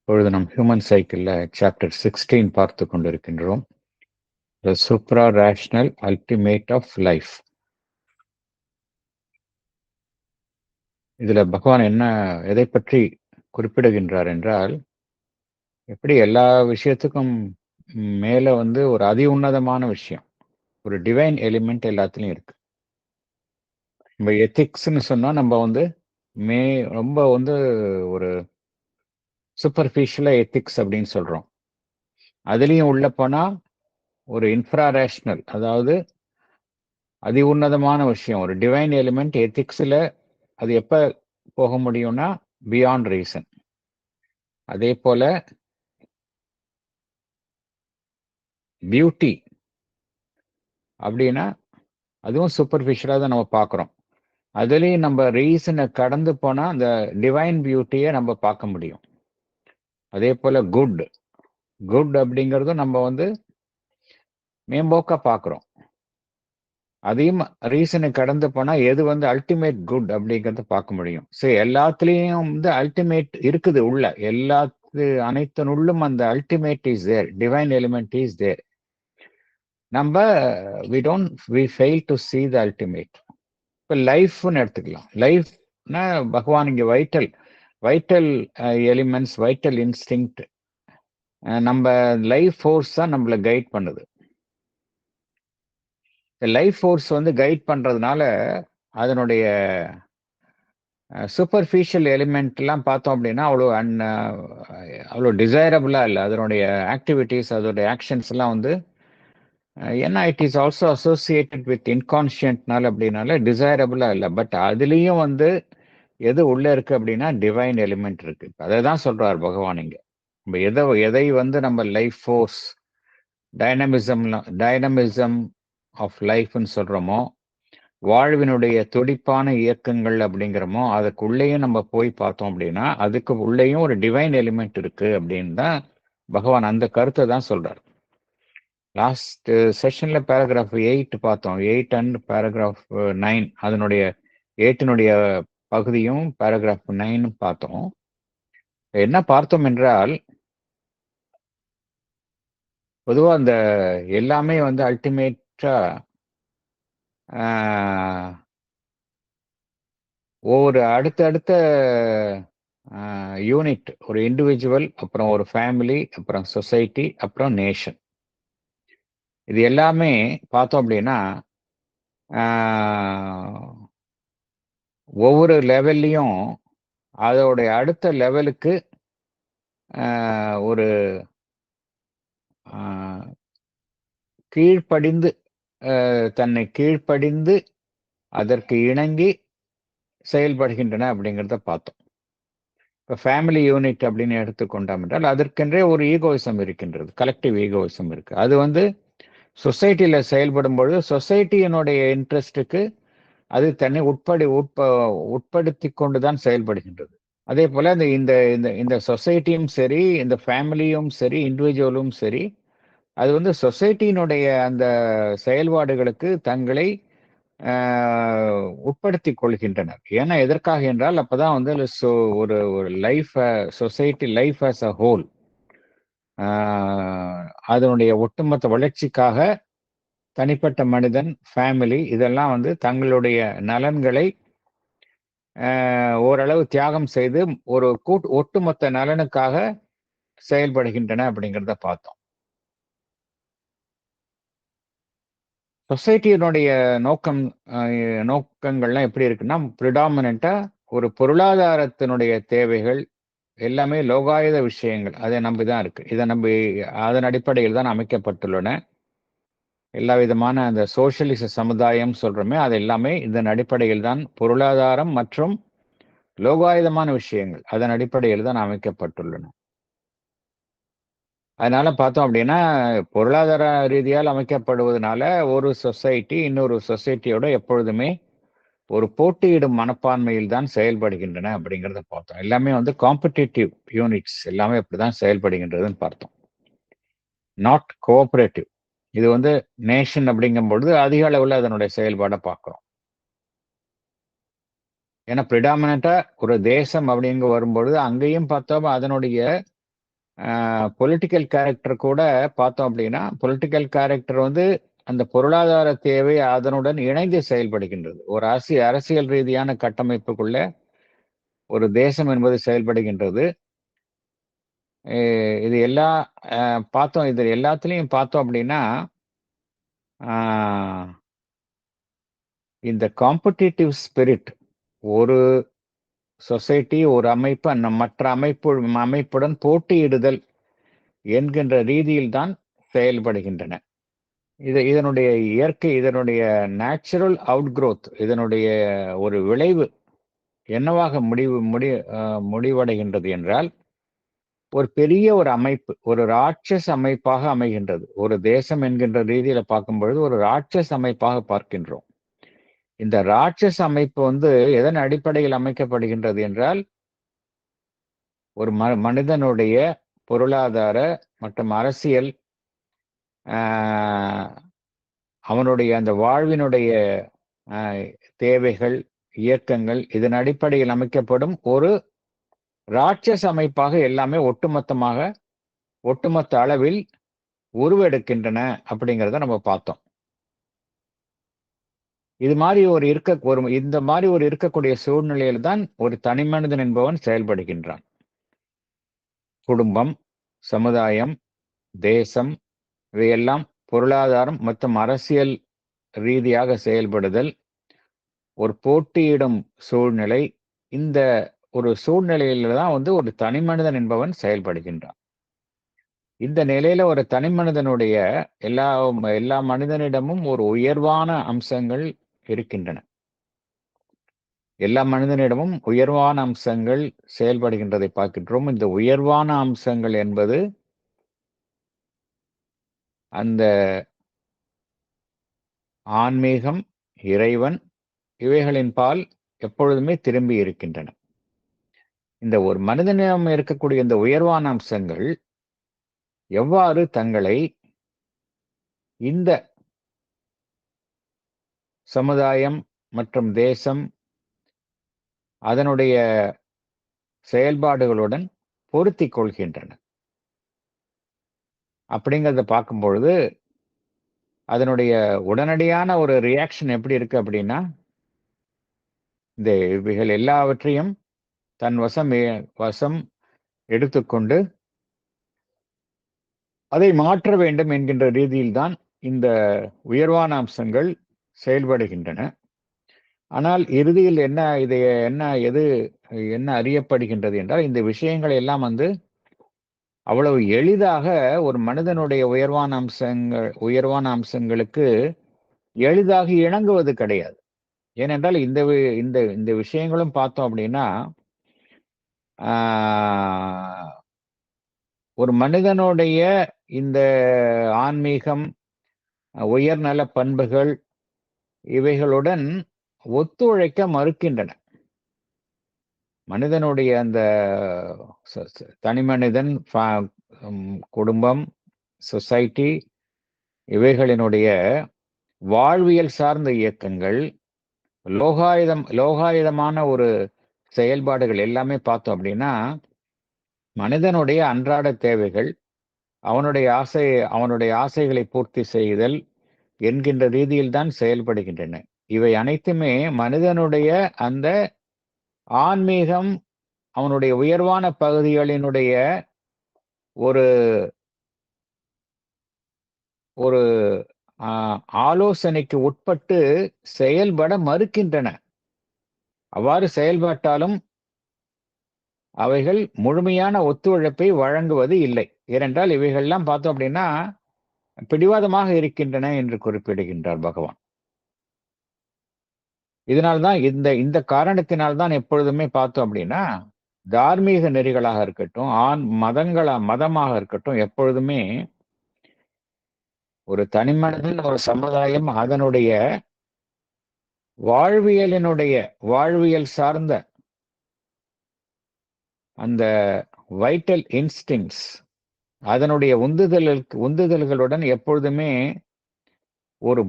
இப்பொழுது நம் ஹியூமன் சைக்கிளில் சாப்டர் 16 பார்த்து கொண்டிருக்கின்றோம். த சூப்ரா ரேஷனல் அல்டிமேட் ஆஃப் லைஃப். இதில் பகவான் எதை பற்றி குறிப்பிடுகின்றார் என்றால், எப்படி எல்லா விஷயத்துக்கும் மேலே ஒரு அதி உன்னதமான விஷயம், ஒரு டிவைன் எலிமெண்ட் எல்லாத்துலேயும் இருக்கு. நம்ம எத்திக்ஸ்ன்னு சொன்னால் நம்ம ரொம்ப ஒரு சூப்பர்ஃபிஷியலாக எத்திக்ஸ் அப்படின்னு சொல்கிறோம். அதுலேயும் உள்ள போனால் ஒரு இன்ஃப்ரா ரேஷனல், அதாவது அதி உன்னதமான விஷயம், ஒரு டிவைன் எலிமெண்ட் எத்திக்ஸில் அது எப்போ போக முடியும்னா பியாண்ட் ரீசன். அதே போல பியூட்டி அப்படின்னா அதுவும் சூப்பர்ஃபிஷியலாக தான் நம்ம பார்க்குறோம். அதுலேயும் நம்ம ரீசனை கடந்து போனால் அந்த டிவைன் பியூட்டியை நம்ம பார்க்க முடியும். அதே போல் குட் அப்படிங்கிறதும் நம்ம மேம்போக்காக பார்க்குறோம். அதையும் ரீசனை கடந்து போனால் எது அல்டிமேட் குட் அப்படிங்கிறத பார்க்க முடியும். ஸோ எல்லாத்துலேயும் அல்டிமேட் இருக்குது உள்ள, அனைத்தினுள்ளும் அந்த ultimate is there, divine element is there. நம்ம we fail to see the ultimate. இப்போ லைஃப்னு எடுத்துக்கலாம். லைஃப்னா பகவான் இங்கே வைட்டல் எலிமெண்ட்ஸ், வைட்டல் இன்ஸ்டிங்க்ட், நம்ம லைஃப் ஃபோர்ஸ் தான் நம்மளை கைட் பண்ணுது. லைஃப் ஃபோர்ஸ் கைட் பண்ணுறதுனால அதனுடைய சூப்பர்ஃபிஷியல் எலிமெண்ட்லாம் பார்த்தோம் அப்படின்னா அவ்வளோ டிசைரபிளாக இல்லை. அதனுடைய ஆக்டிவிட்டீஸ், அதோடைய ஆக்ஷன்ஸ் எல்லாம் ஏன்னா it is also associated with இன்கான்ஷியன்ட்னால அப்படின்னால டிசைரபிளாக இல்லை. பட் அதுலேயும் எது உள்ளே இருக்குது அப்படின்னா டிவைன் எலிமெண்ட் இருக்குது. அதை தான் சொல்கிறார் பகவான் இங்கே. நம்ம எதை நம்ம லைஃப் ஃபோர்ஸ், டைனமிசம் ஆஃப் லைஃப்னு சொல்கிறோமோ, வாழ்வினுடைய துடிப்பான இயக்கங்கள் அப்படிங்கிறோமோ, அதுக்குள்ளேயும் நம்ம போய் பார்த்தோம் அப்படின்னா அதுக்கு உள்ளேயும் ஒரு டிவைன் எலிமெண்ட் இருக்கு அப்படின்னு தான் பகவான் அந்த கருத்தை தான் சொல்றார். லாஸ்ட் செஷன்ல பேராகிராஃப் 8 பார்த்தோம். 8 அண்ட் பேராகிராஃப் 9, அதனுடைய 8னுடைய பகுதியும் பேராகிராஃப் 9 பார்த்தோம். என்ன பார்த்தோம் என்றால், பொதுவாக அந்த எல்லாமே அல்டிமேட்டா ஒவ்வொரு அடுத்தடுத்த யூனிட், ஒரு இண்டிவிஜுவல், அப்புறம் ஒரு ஃபேமிலி, அப்புறம் சொசைட்டி, அப்புறம் நேஷன், இது எல்லாமே பார்த்தோம் அப்படின்னா ஒவ்வொரு லெவல்லையும் அதோடைய அடுத்த லெவலுக்கு ஒரு கீழ்ப்படிந்து, தன்னை கீழ்ப்படிந்து அதற்கு இணங்கி செயல்படுகின்றன அப்படிங்கிறத பார்த்தோம். இப்போ ஃபேமிலி யூனிட் அப்படின்னு எடுத்துக்கொண்டோம் என்றால் அதற்கென்றே ஒரு ஈகோயிசம் இருக்கின்றது, கலெக்டிவ் ஈகோயிசம் இருக்கு. அது சொசைட்டியில் செயல்படும் பொழுது சொசைட்டியினுடைய இன்ட்ரெஸ்ட்டுக்கு அது தன்னை உட்படுத்தி கொண்டு தான் செயல்படுகின்றது. அதே போல இந்த இந்த இந்த சொசைட்டியும் சரி, இந்த ஃபேமிலியும் சரி, இண்டிவிஜுவலும் சரி, அது சொசைட்டியினுடைய அந்த செயல்பாடுகளுக்கு தங்களை உட்படுத்தி கொள்கின்றனர். ஏன்னா எதற்காக என்றால் அப்பதான் ஒரு ஒரு life, society life as a whole, அதனுடைய ஒட்டுமொத்த வளர்ச்சிக்காக தனிப்பட்ட மனிதன், ஃபேமிலி, இதெல்லாம் தங்களுடைய நலன்களை ஓரளவு தியாகம் செய்து ஒரு ஒட்டுமொத்த நலனுக்காக செயல்படுகின்றன அப்படிங்கிறத பார்த்தோம். சொசைட்டியினுடைய நோக்கங்கள்லாம் எப்படி இருக்குன்னா, ப்ரிடாமினண்டா ஒரு பொருளாதாரத்தினுடைய தேவைகள் எல்லாமே லோகாயுத விஷயங்கள், அதை நம்பிதான் இருக்கு. இதை அதன் அடிப்படையில் தான் அமைக்கப்பட்டுள்ளன. எல்லா விதமான அந்த சோசியலிச சமுதாயம் சொல்றோமே, அது எல்லாமே இதன் அடிப்படையில் தான், பொருளாதாரம் மற்றும் லோகாயுதமான விஷயங்கள் அதன் அடிப்படையில் தான் அமைக்கப்பட்டுள்ளன. அதனால பார்த்தோம் அப்படின்னா பொருளாதார ரீதியால் அமைக்கப்படுவதனால ஒரு சொசைட்டி இன்னொரு சொசைட்டியோட எப்பொழுதுமே ஒரு போட்டியிடும் மனப்பான்மையில் தான் செயல்படுகின்றன அப்படிங்கிறத பார்த்தோம். எல்லாமே காம்படிட்டிவ் யூனிட்ஸ் எல்லாமே அப்படிதான் செயல்படுகின்றதுன்னு பார்த்தோம். Not cooperative. இது நேஷன் அப்படிங்கும் பொழுது அதிக அளவில் அதனுடைய செயல்பாடை பார்க்கிறோம். ஏன்னா ப்ரிடாமினண்டா ஒரு தேசம் அப்படிங்க வரும்பொழுது அங்கேயும் பார்த்தோம் அதனுடைய பொலிட்டிக்கல் கேரக்டர் கூட பார்த்தோம் அப்படின்னா, பொலிட்டிக்கல் கேரக்டர் வந்து அந்த பொருளாதார தேவை அதனுடன் இணைந்து செயல்படுகின்றது. ஒரு அரசியல் ரீதியான கட்டமைப்புக்குள்ள ஒரு தேசம் என்பது செயல்படுகின்றது. இது எல்லா பார்த்தோம். இது எல்லாத்துலயும் பார்த்தோம் அப்படின்னா, இந்த காம்படிட்டிவ் ஸ்பிரிட் ஒரு சொசைட்டி, ஒரு அமைப்பு மற்ற அமைப்புடன் போட்டியிடுதல் என்கின்ற ரீதியில் தான் செயல்படுகின்றன. இதனுடைய இயற்கை, இதனுடைய நேச்சுரல் அவுட்க்ரோத், இதனுடைய ஒரு விளைவு என்னவாக முடிவடைகின்றது என்றால், ஒரு பெரிய ஒரு அமைப்பு, ஒரு ராட்சஸ் அமைப்பாக அமைகின்றது. ஒரு தேசம் என்கின்ற ரீதியில பார்க்கும் பொழுது ஒரு ராட்சஸ் அமைப்பாக பார்க்கின்றோம். இந்த ராட்சஸ் அமைப்பு வந்து எதன் அடிப்படையில் அமைக்கப்படுகின்றது என்றால், ஒரு மனிதனுடைய பொருளாதார மற்றும் அரசியல், அவனுடைய அந்த வாழ்வினுடைய தேவைகள், இயக்கங்கள், இதன் அடிப்படையில் அமைக்கப்படும் ஒரு ராட்சஸ் அமைப்பாக எல்லாமே ஒட்டுமொத்த அளவில் உருவெடுக்கின்றன அப்படிங்கிறத நம்ம பார்த்தோம். இந்த மாதிரி ஒரு இருக்கக்கூடிய சூழ்நிலையில் தான் ஒரு தனி மனிதன் என்பவன் செயல்படுகின்றான். குடும்பம், சமுதாயம், தேசம், இவையெல்லாம் பொருளாதாரம் மற்றும் அரசியல் ரீதியாக செயல்படுதல், ஒரு போட்டியிடும் சூழ்நிலை. இந்த ஒரு சூழ்நிலையில தான் வந்து ஒரு தனி மனிதன் என்பவன் செயல்படுகின்றான். இந்த நிலையில ஒரு தனி மனிதனுடைய எல்லா மனிதனிடமும் ஒரு உயர்வான அம்சங்கள் இருக்கின்றன. எல்லா மனிதனிடமும் உயர்வான அம்சங்கள் செயல்படுகின்றதை பார்க்கின்றோம். இந்த உயர்வான அம்சங்கள் என்பது அந்த ஆன்மீகம், இறைவன், இவைகளின் பால் எப்பொழுதுமே திரும்பி இருக்கின்றன. இந்த ஒரு மனிதனிடம் இருக்கக்கூடிய இந்த உயர்வான அம்சங்கள் எவ்வாறு தங்களை இந்த சமுதாயம் மற்றும் தேசம் அதனுடைய செயல்பாடுகளுடன் பொருத்திக் கொள்கின்றன அப்படிங்கிறத பார்க்கும் பொழுது, அதனுடைய உடனடியான ஒரு ரியாக்ஷன் எப்படி இருக்கு அப்படின்னா, இவைகள் எல்லாவற்றையும் தன் வசம் எடுத்துக்கொண்டு அதை மாற்ற வேண்டும் என்கின்ற ரீதியில் தான் இந்த உயர்வான அம்சங்கள் செயல்படுகின்றன. ஆனால் இறுதியில் என்ன அறியப்படுகின்றது என்றால், இந்த விஷயங்கள் எல்லாம் வந்து அவ்வளவு எளிதாக ஒரு மனிதனுடைய உயர்வான அம்சங்களுக்கு எளிதாக இணங்குவது கிடையாது. ஏனென்றால் இந்த விஷயங்களும் பார்த்தோம் அப்படின்னா, ஒரு மனிதனுடைய இந்த ஆன்மீகம், உயர்நல பண்புகள் இவைகளுடன் ஒத்துழைக்க மறுக்கின்றன. மனிதனுடைய அந்த தனி மனிதன், குடும்பம், சொசைட்டி இவைகளினுடைய வாழ்வியல் சார்ந்த இயக்கங்கள், லோகாயுதமான ஒரு செயல்பாடுகள் எல்லாமே பார்த்தோம் அப்படின்னா, மனிதனுடைய அன்றாட தேவைகள், அவனுடைய ஆசைகளை பூர்த்தி செய்தல் என்கின்ற ரீதியில் தான் செயல்படுகின்றன. இவை அனைத்துமே மனிதனுடைய அந்த ஆன்மீகம், அவனுடைய உயர்வான பகுதிகளினுடைய ஒரு ஒரு ஆலோசனைக்கு உட்பட்டு செயல்பட மறுக்கின்றன. அவ்வாறு செயல்பட்டாலும் அவைகள் முழுமையான ஒத்துழைப்பை வழங்குவது இல்லை. ஏனென்றால் இவைகள்லாம் பார்த்தோம் அப்படின்னா பிடிவாதமாக இருக்கின்றன என்று குறிப்பிடுகின்றார் பகவான். இதனால்தான் இந்த காரணத்தினால்தான் எப்பொழுதுமே பார்த்தோம் அப்படின்னா, தார்மீக நெறிகளாக இருக்கட்டும், மதமாக இருக்கட்டும், எப்பொழுதுமே ஒரு தனி மனிதன், ஒரு சமுதாயம் அதனுடைய வாழ்வியல் சார்ந்த அந்த வைட்டல் இன்ஸ்டிங்ஸ், அதனுடைய உந்துதல்களுடன் எப்பொழுதுமே ஒரு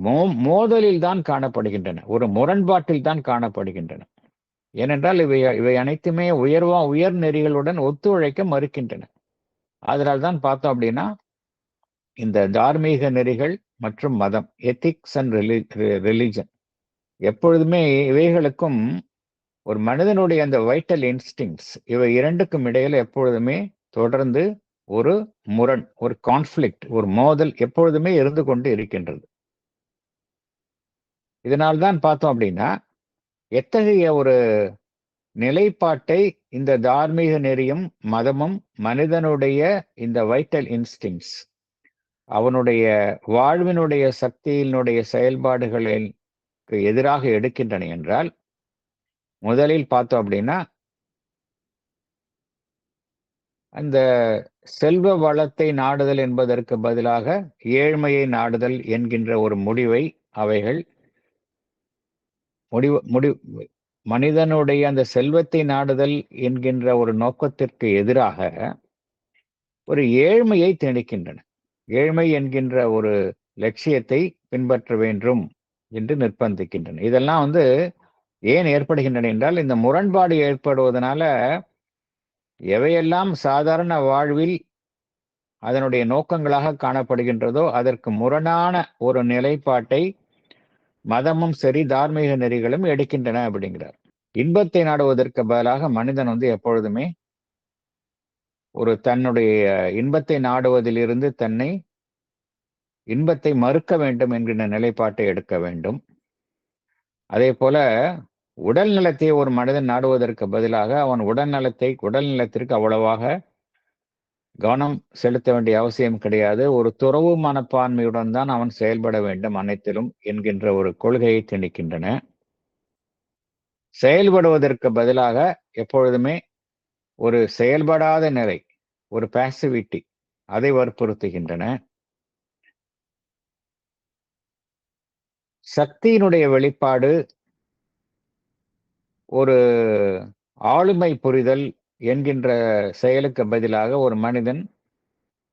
மோதலில் தான் காணப்படுகின்றன, ஒரு முரண்பாட்டில் தான் காணப்படுகின்றன. ஏனென்றால் இவை அனைத்துமே உயர் நெறிகளுடன் ஒத்துழைக்க மறுக்கின்றன. அதனால தான் பார்த்தோம் அப்படின்னா இந்த தார்மீக நெறிகள் மற்றும் மதம், எத்திக்ஸ் அண்ட் ரிலிஜன், எப்பொழுதுமே இவைகளுக்கும் ஒரு மனிதனுடைய அந்த வைட்டல் இன்ஸ்டிங்ஸ், இவை இரண்டுக்கும் இடையில எப்பொழுதுமே தொடர்ந்து ஒரு முரண், ஒரு கான்ஃப்ளிக்ட், ஒரு மோதல் எப்பொழுதுமே இருந்து கொண்டு இருக்கின்றது. இதனால்தான் பார்த்தோம் அப்படின்னா எத்தகைய ஒரு நிலைப்பாட்டை இந்த தார்மீக நெறியும் மதமும் மனிதனுடைய இந்த வைட்டல் இன்ஸ்டிங்ஸ், அவனுடைய வாழ்வினுடைய சக்தியினுடைய செயல்பாடுகளுக்கு எதிராக எடுக்கின்றன என்றால், முதலில் பார்த்தோம் அப்படின்னா அந்த செல்வ வளத்தை நாடுதல் என்பதற்கு பதிலாக ஏழ்மையை நாடுதல் என்கின்ற ஒரு முடிவை அவைகள் மனிதனுடைய அந்த செல்வத்தை நாடுதல் என்கின்ற ஒரு நோக்கத்திற்கு எதிராக ஒரு ஏழ்மையை திணிக்கின்றன. ஏழ்மை என்கின்ற ஒரு லட்சியத்தை பின்பற்ற வேண்டும் என்று நிர்பந்திக்கின்றன. இதெல்லாம் ஏன் ஏற்படுகின்றன என்றால், இந்த முரண்பாடு ஏற்படுவதனால எவையெல்லாம் சாதாரண வாழ்வில் அதனுடைய நோக்கங்களாக காணப்படுகின்றதோ அதற்கு முரணான ஒரு நிலைப்பாட்டை மதமும் சரி தார்மீக நெறிகளும் எடுக்கின்றன அப்படிங்கிறார். இன்பத்தை நாடுவதற்கு பதிலாக மனிதன் எப்பொழுதுமே ஒரு தன்னுடைய இன்பத்தை நாடுவதிலிருந்து தன்னை இன்பத்தை மறுக்க வேண்டும் என்கின்ற நிலைப்பாட்டை எடுக்க வேண்டும். அதே போல உடல் நலத்தை ஒரு மனிதன் நாடுவதற்கு பதிலாக அவன் உடல் நலத்திற்கு அவ்வளவாக கவனம் செலுத்த வேண்டிய அவசியம் கிடையாது. ஒரு துறவு மனப்பான்மையுடன் தான் அவன் செயல்பட வேண்டும் அனைத்திலும் என்கின்ற ஒரு கொள்கையை திணிக்கின்றன. செயல்படுவதற்கு பதிலாக எப்பொழுதுமே ஒரு செயல்படாத நிலை, ஒரு பாசிவிட்டி, அதை வற்புறுத்துகின்றன. சக்தியினுடைய வெளிப்பாடு, ஒரு ஆளுமை புரிதல் என்கின்ற செயலுக்கு பதிலாக ஒரு மனிதன்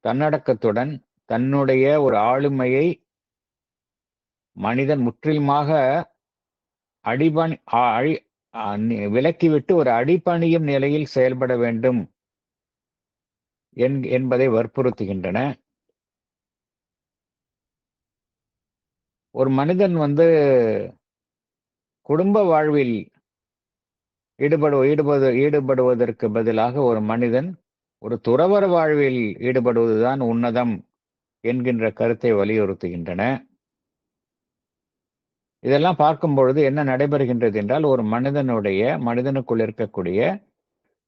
தன்னடக்கத்துடன் தன்னுடைய ஒரு ஆளுமையை மனிதன் முற்றிலுமாக விலக்கிவிட்டு ஒரு அடிபணியும் நிலையில் செயல்பட வேண்டும் என்பதை வற்புறுத்துகின்றன. ஒரு மனிதன் குடும்ப வாழ்வில் ஈடுபடுவதற்கு பதிலாக ஒரு மனிதன் ஒரு துறவற வாழ்வில் ஈடுபடுவதுதான் உன்னதம் என்கின்ற கருத்தை வலியுறுத்துகின்றன. இதெல்லாம் பார்க்கும் பொழுது என்ன நடைபெறுகின்றது என்றால், ஒரு மனிதனுக்குள் இருக்கக்கூடிய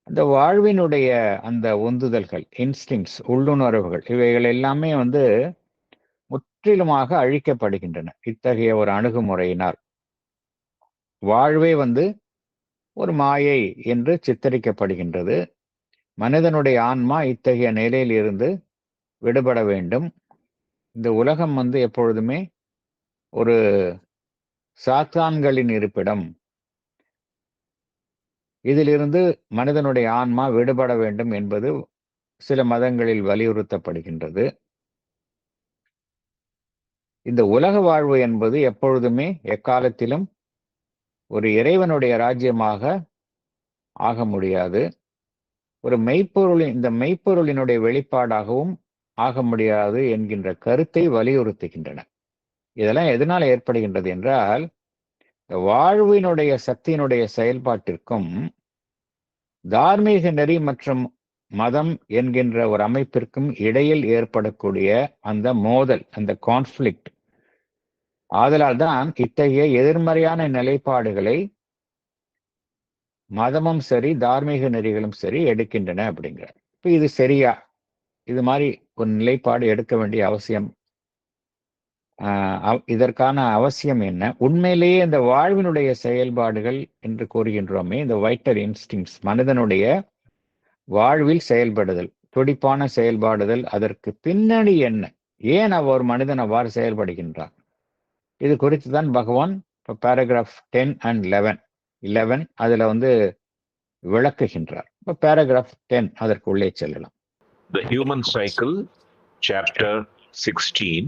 அந்த வாழ்வினுடைய அந்த உந்துதல்கள், இன்ஸ்டிங்ஸ், உள்ளுணர்வுகள், இவைகள் எல்லாமே முற்றிலுமாக அழிக்கப்படுகின்றன இத்தகைய ஒரு அணுகுமுறையினால். வாழ்வே ஒரு மாயை என்று சித்தரிக்கப்படுகின்றது. மனிதனுடைய ஆன்மா இத்தகைய நிலையில் இருந்து விடுபட வேண்டும். இந்த உலகம் எப்பொழுதுமே ஒரு சாத்தான்களின் இருப்பிடம். இதிலிருந்து மனிதனுடைய ஆன்மா விடுபட வேண்டும் என்பது சில மதங்களில் வலியுறுத்தப்படுகின்றது. இந்த உலக வாழ்வு என்பது எப்பொழுதுமே எக்காலத்திலும் ஒரு இறைவனுடைய ராஜ்யமாக ஆக முடியாது. ஒரு இந்த மெய்ப்பொருளினுடைய வெளிப்பாடாகவும் ஆக முடியாது என்கின்ற கருத்தை வலியுறுத்துகின்றன. இதெல்லாம் எதனால ஏற்படுகின்றது என்றால், வாழ்வினுடைய சக்தியினுடைய செயல்பாட்டிற்கும் தார்மீக நெறி மற்றும் மதம் என்கின்ற ஒரு அமைப்பிற்கும் இடையில் ஏற்படக்கூடிய அந்த மோதல், அந்த கான்ஃப்ளிக்ட், ஆதலால் தான் இத்தகைய எதிர்மறையான நிலைப்பாடுகளை மதமும் சரி தார்மீக நெறிகளும் சரி எடுக்கின்றன அப்படிங்கிறார். இப்ப இது சரியா? இது மாதிரி ஒரு நிலைப்பாடு எடுக்க வேண்டிய அவசியம், இதற்கான அவசியம் என்ன? உண்மையிலேயே இந்த வாழ்வினுடைய செயல்பாடுகள் என்று கூறுகின்றோமே, இந்த வைட்டல் இன்ஸ்டிங்ஸ், மனிதனுடைய வாழ்வில் செயல்படுதல், துடிப்பான செயல்பாடுதல், அதற்கு பின்னணி என்ன? ஏன் ஒரு மனிதன் அவ்வாறு செயல்படுகின்றான்? இது குறித்து தான் பகவான் பேராகிராஃப் 10 and 11 அதுல விளக்குகின்றார். இப்ப பேராகிராஃப் 10 அதற்கு உள்ளே செல்லலாம். The Human Cycle, Chapter 16,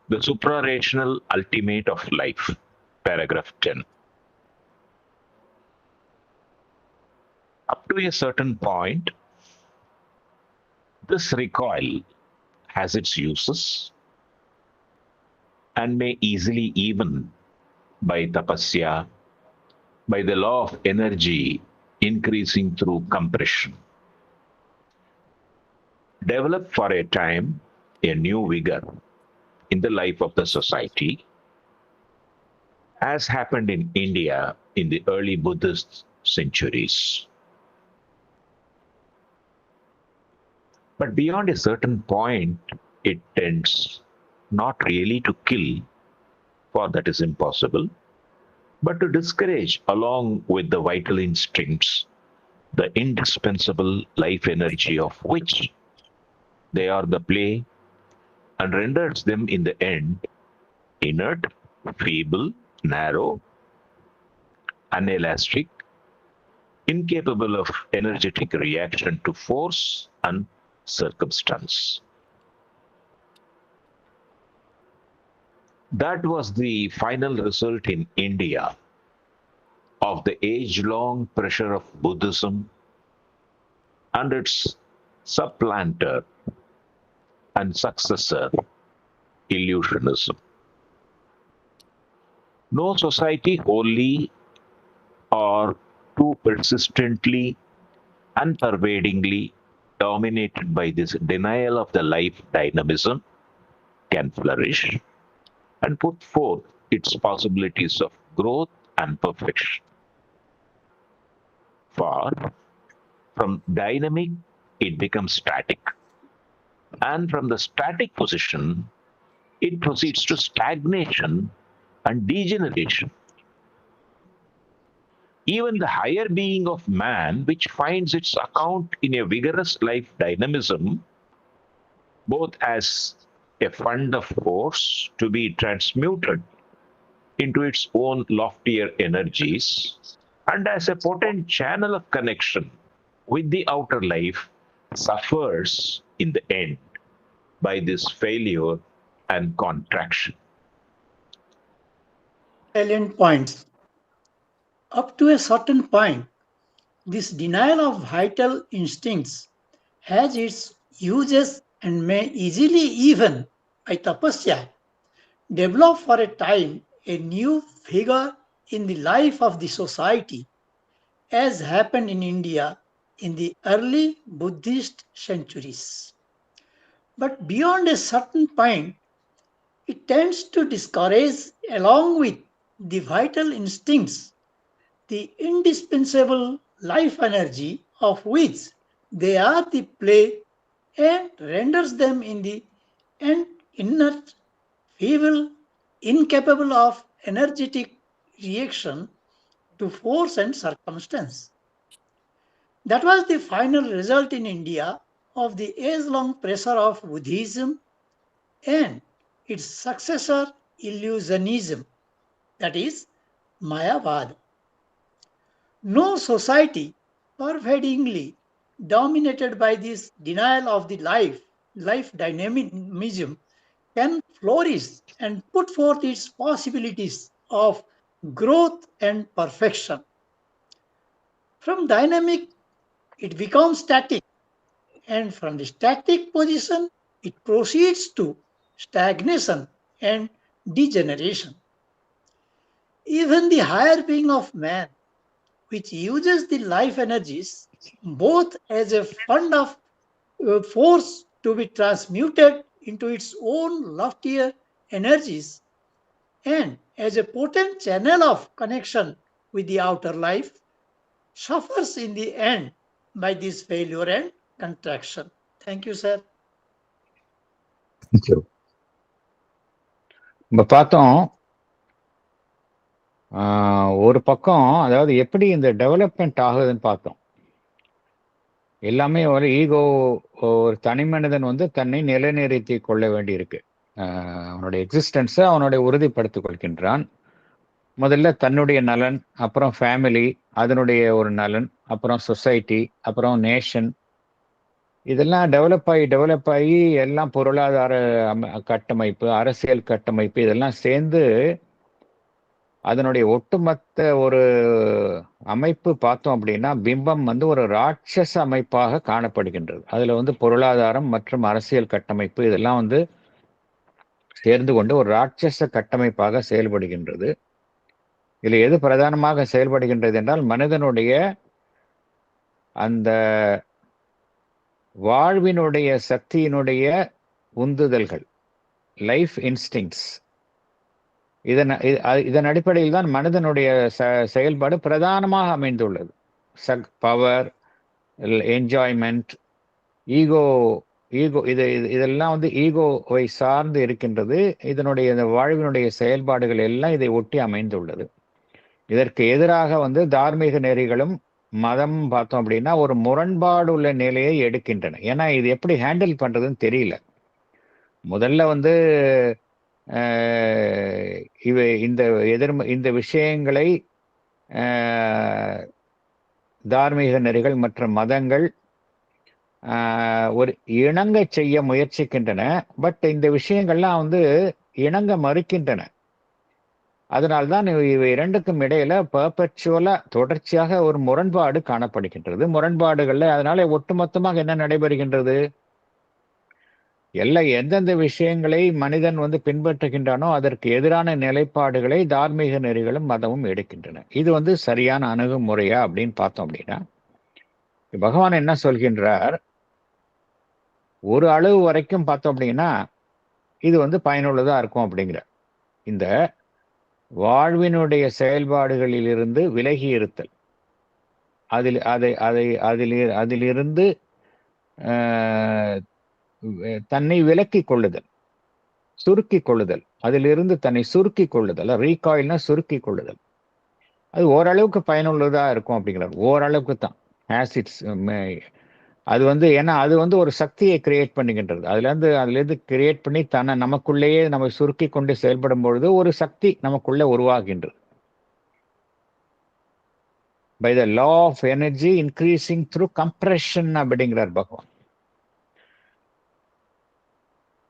The Suprarational Ultimate of Life, Paragraph 10. Up to a certain point, This recoil has its uses and may easily even by tapasya, by the law of energy increasing through compression, develop for a time a new vigor in the life of the society, as happened in India in the early Buddhist centuries. But beyond a certain point, it tends not really to kill, for that is impossible, but to discourage, along with the vital instincts, the indispensable life energy of which they are the play, and renders them in the end inert, feeble, narrow, unelastic, incapable of energetic reaction to force and circumstance. That was the final result in India of the age-long pressure of Buddhism and its supplanter and successor, illusionism. No society wholly or too persistently and pervadingly dominated by this denial of the life dynamism can flourish and put forth its possibilities of growth and perfection. For from dynamic, it becomes static. And from the static position, it proceeds to stagnation and degeneration. Even the higher being of man, which finds its account in a vigorous life dynamism, both as a fund of force to be transmuted into its own loftier energies, and as a potent channel of connection with the outer life, suffers in the end by this failure and contraction. Salient points. Up to a certain point, this denial of vital instincts has its uses and may easily even, by tapasya, develop for a time a new figure in the life of the society, as happened in India in the early Buddhist centuries. But beyond a certain point, it tends to discourage, along with the vital instincts, the indispensable life energy of which they are the play, and renders them in the end inert, feeble, incapable of energetic reaction to force and circumstance. That was the final result in India of the age-long pressure of Buddhism and its successor illusionism, that is, Mayavad. No society pervadingly dominated by this denial of the life dynamism can flourish and put forth its possibilities of growth and perfection. From dynamic, it becomes static, and from the static position, it proceeds to stagnation and degeneration. Even the higher being of man, which uses the life energies both as a fund of force to be transmuted into its own loftier energies and as a potent channel of connection with the outer life, suffers in the end by this failure and contraction. Thank you, sir. Thank you. நம்ம பார்த்தோம் ஒரு பக்கம், அதாவது எப்படி இந்த development ஆகுதுன்னு பார்த்தோம். எல்லாமே ஒரு ஈகோ, ஒரு தனி மனிதன் வந்து தன்னை நிலைநிறுத்தி கொள்ள வேண்டி இருக்கு. அவனுடைய எக்ஸிஸ்டன்ஸை அவனுடைய உறுதிப்படுத்திக் கொள்கின்றான். முதல்ல தன்னுடைய நலன், அப்புறம் ஃபேமிலி, அதனுடைய ஒரு நலன், அப்புறம் சொசைட்டி, அப்புறம் நேஷன், இதெல்லாம் டெவலப் ஆகி எல்லாம் பொருளாதார கட்டமைப்பு, அரசியல் கட்டமைப்பு, இதெல்லாம் சேர்ந்து அதனுடைய ஒட்டுமொத்த ஒரு அமைப்பு பார்த்தோம் அப்படின்னா பிம்பம் வந்து ஒரு ராட்சச அமைப்பாக காணப்படுகின்றது. அதுல வந்து பொருளாதாரம் மற்றும் அரசியல் கட்டமைப்பு இதெல்லாம் வந்து சேர்ந்து கொண்டு ஒரு ராட்சச கட்டமைப்பாக செயல்படுகின்றது. இதுல எது பிரதானமாக செயல்படுகின்றது என்றால் மனிதனுடைய அந்த வாழ்வினுடைய சக்தியினுடைய உந்துதல்கள், லைஃப் இன்ஸ்டிங்ஸ். இதன் அடிப்படையில் தான் மனிதனுடைய செயல்பாடு பிரதானமாக அமைந்துள்ளது. பவர், என்ஜாய்மெண்ட், ஈகோ ஈகோ இதெல்லாம் வந்து ஈகோவை சார்ந்து இருக்கின்றது. இதனுடைய இந்த வாழ்வினுடைய செயல்பாடுகள் எல்லாம் இதை ஒட்டி அமைந்துள்ளது. இதற்கு எதிராக வந்து தார்மீக நெறிகளும் மதம் பார்த்தோம் அப்படின்னா ஒரு முரண்பாடு உள்ள நிலையை எடுக்கின்றன. ஏன்னா இது எப்படி ஹேண்டில் பண்றதுன்னு தெரியல. முதல்ல வந்து இந்த விஷயங்களை தார்மீக நெறிகள் மற்றும் மதங்கள் ஒரு இணங்க செய்ய முயற்சிக்கின்றன. பட் இந்த விஷயங்கள்லாம் வந்து இணங்க மறுக்கின்றன. அதனால்தான் இவை இரண்டுக்கும் இடையில பெர்பெச்சுவலா தொடர்ச்சியாக ஒரு முரண்பாடு காணப்படுகின்றது. முரண்பாடுகள்ல அதனால ஒட்டுமொத்தமாக என்ன நடைபெறுகின்றது? எந்தெந்த விஷயங்களை மனிதன் வந்து பின்பற்றுகின்றானோ அதற்கு எதிரான நிலைப்பாடுகளை தார்மீக நெறிகளும் மதமும் எடுக்கின்றன. இது வந்து சரியான அணுகுமுறையா அப்படின்னு பார்த்தோம் அப்படின்னா, பகவான் என்ன சொல்கின்றார்? ஒரு அளவு வரைக்கும் பார்த்தோம் அப்படின்னா இது வந்து பயனுள்ளதா இருக்கும் அப்படிங்கிற இந்த வாழ்வினுடைய செயல்பாடுகளிலிருந்து விலகி இருத்தல், அதிலிருந்து தன்னை விலக்கிக் கொள்ளுதல், சுருக்கி கொள்ளுதல், அதிலிருந்து தன்னை சுருக்கி கொள்ளுதல், ரீகாயில்னா சுருக்கி கொள்ளுதல், அது ஓரளவுக்கு பயனுள்ளதா இருக்கும் அப்படிங்கிறார். ஓரளவுக்கு தான் ஆசிட்ஸ். அது வந்து ஏன்னா அது வந்து ஒரு சக்தியை கிரியேட் பண்ணுகின்றது. அதுலேருந்து கிரியேட் பண்ணி தன்னை நமக்குள்ளேயே நம்ம சுருக்கி கொண்டு செயல்படும் பொழுது ஒரு சக்தி நமக்குள்ள உருவாகின்றது. By the law of energy increasing through compression அப்படிங்கிறார் பகவான்.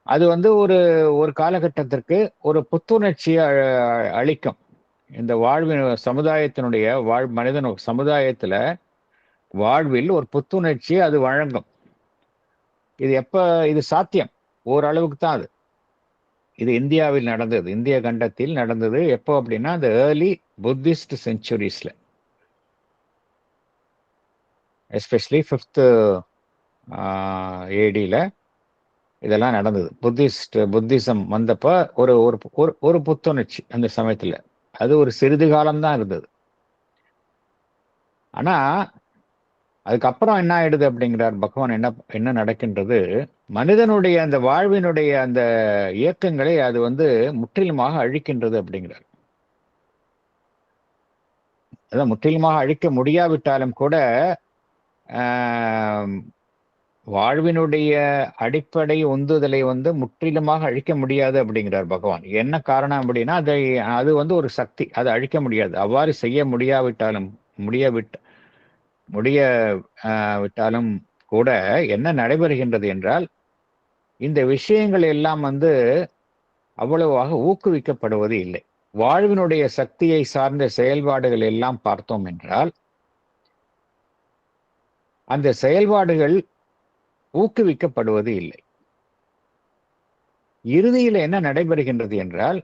அது வந்து ஒரு காலகட்டத்திற்கு ஒரு புத்துணர்ச்சியை அளிக்கும். இந்த சமுதாயத்தினுடைய மனிதன் சமுதாயத்துல வாழ்வில் ஒரு புத்துணர்ச்சியை அது வழங்கும். இது சாத்தியம் ஓரளவுக்கு தான். இது இந்தியாவில் நடந்தது, இந்திய கண்டத்தில் நடந்தது. எப்போ அப்படின்னா இந்த ஏர்லி புத்திஸ்ட் செஞ்சுரிஸ்ல, எஸ்பெஷலி 5th AD-ல இதெல்லாம் நடந்தது. புத்திசம் வந்தப்ப ஒரு புத்துணர்ச்சி அந்த சமயத்துல. அது ஒரு சிறிது காலம்தான் இருந்தது. ஆனா அதுக்கப்புறம் என்ன ஆயிடுது அப்படிங்கிறார் பகவான். என்ன நடக்கின்றது? மனிதனுடைய அந்த வாழ்வினுடைய அந்த இயக்கங்களை அது வந்து முற்றிலுமாக அழிக்கின்றது அப்படிங்கிறார். அதான் முற்றிலுமாக அழிக்க முடியாவிட்டாலும் கூட வாழ்வினுடைய அடிப்படை உந்துதலை வந்து முற்றிலுமாக அழிக்க முடியாது அப்படிங்கிறார் பகவான். என்ன காரணம் அப்படின்னா அது வந்து ஒரு சக்தி, அதை அழிக்க முடியாது. அவ்வாறு செய்ய முடியாவிட்டாலும் கூட என்ன நடைபெறுகின்றது என்றால் இந்த விஷயங்கள் எல்லாம் வந்து அவ்வளவாக ஊக்குவிக்கப்படுவது இல்லை. வாழ்வினுடைய சக்தியை சார்ந்த செயல்பாடுகள் எல்லாம் பார்த்தோம் என்றால் அந்த செயல்பாடுகள் ஊக்குவிக்கப்படுவது இல்லை. இறுதியில் என்ன நடைபெறுகின்றது என்றால்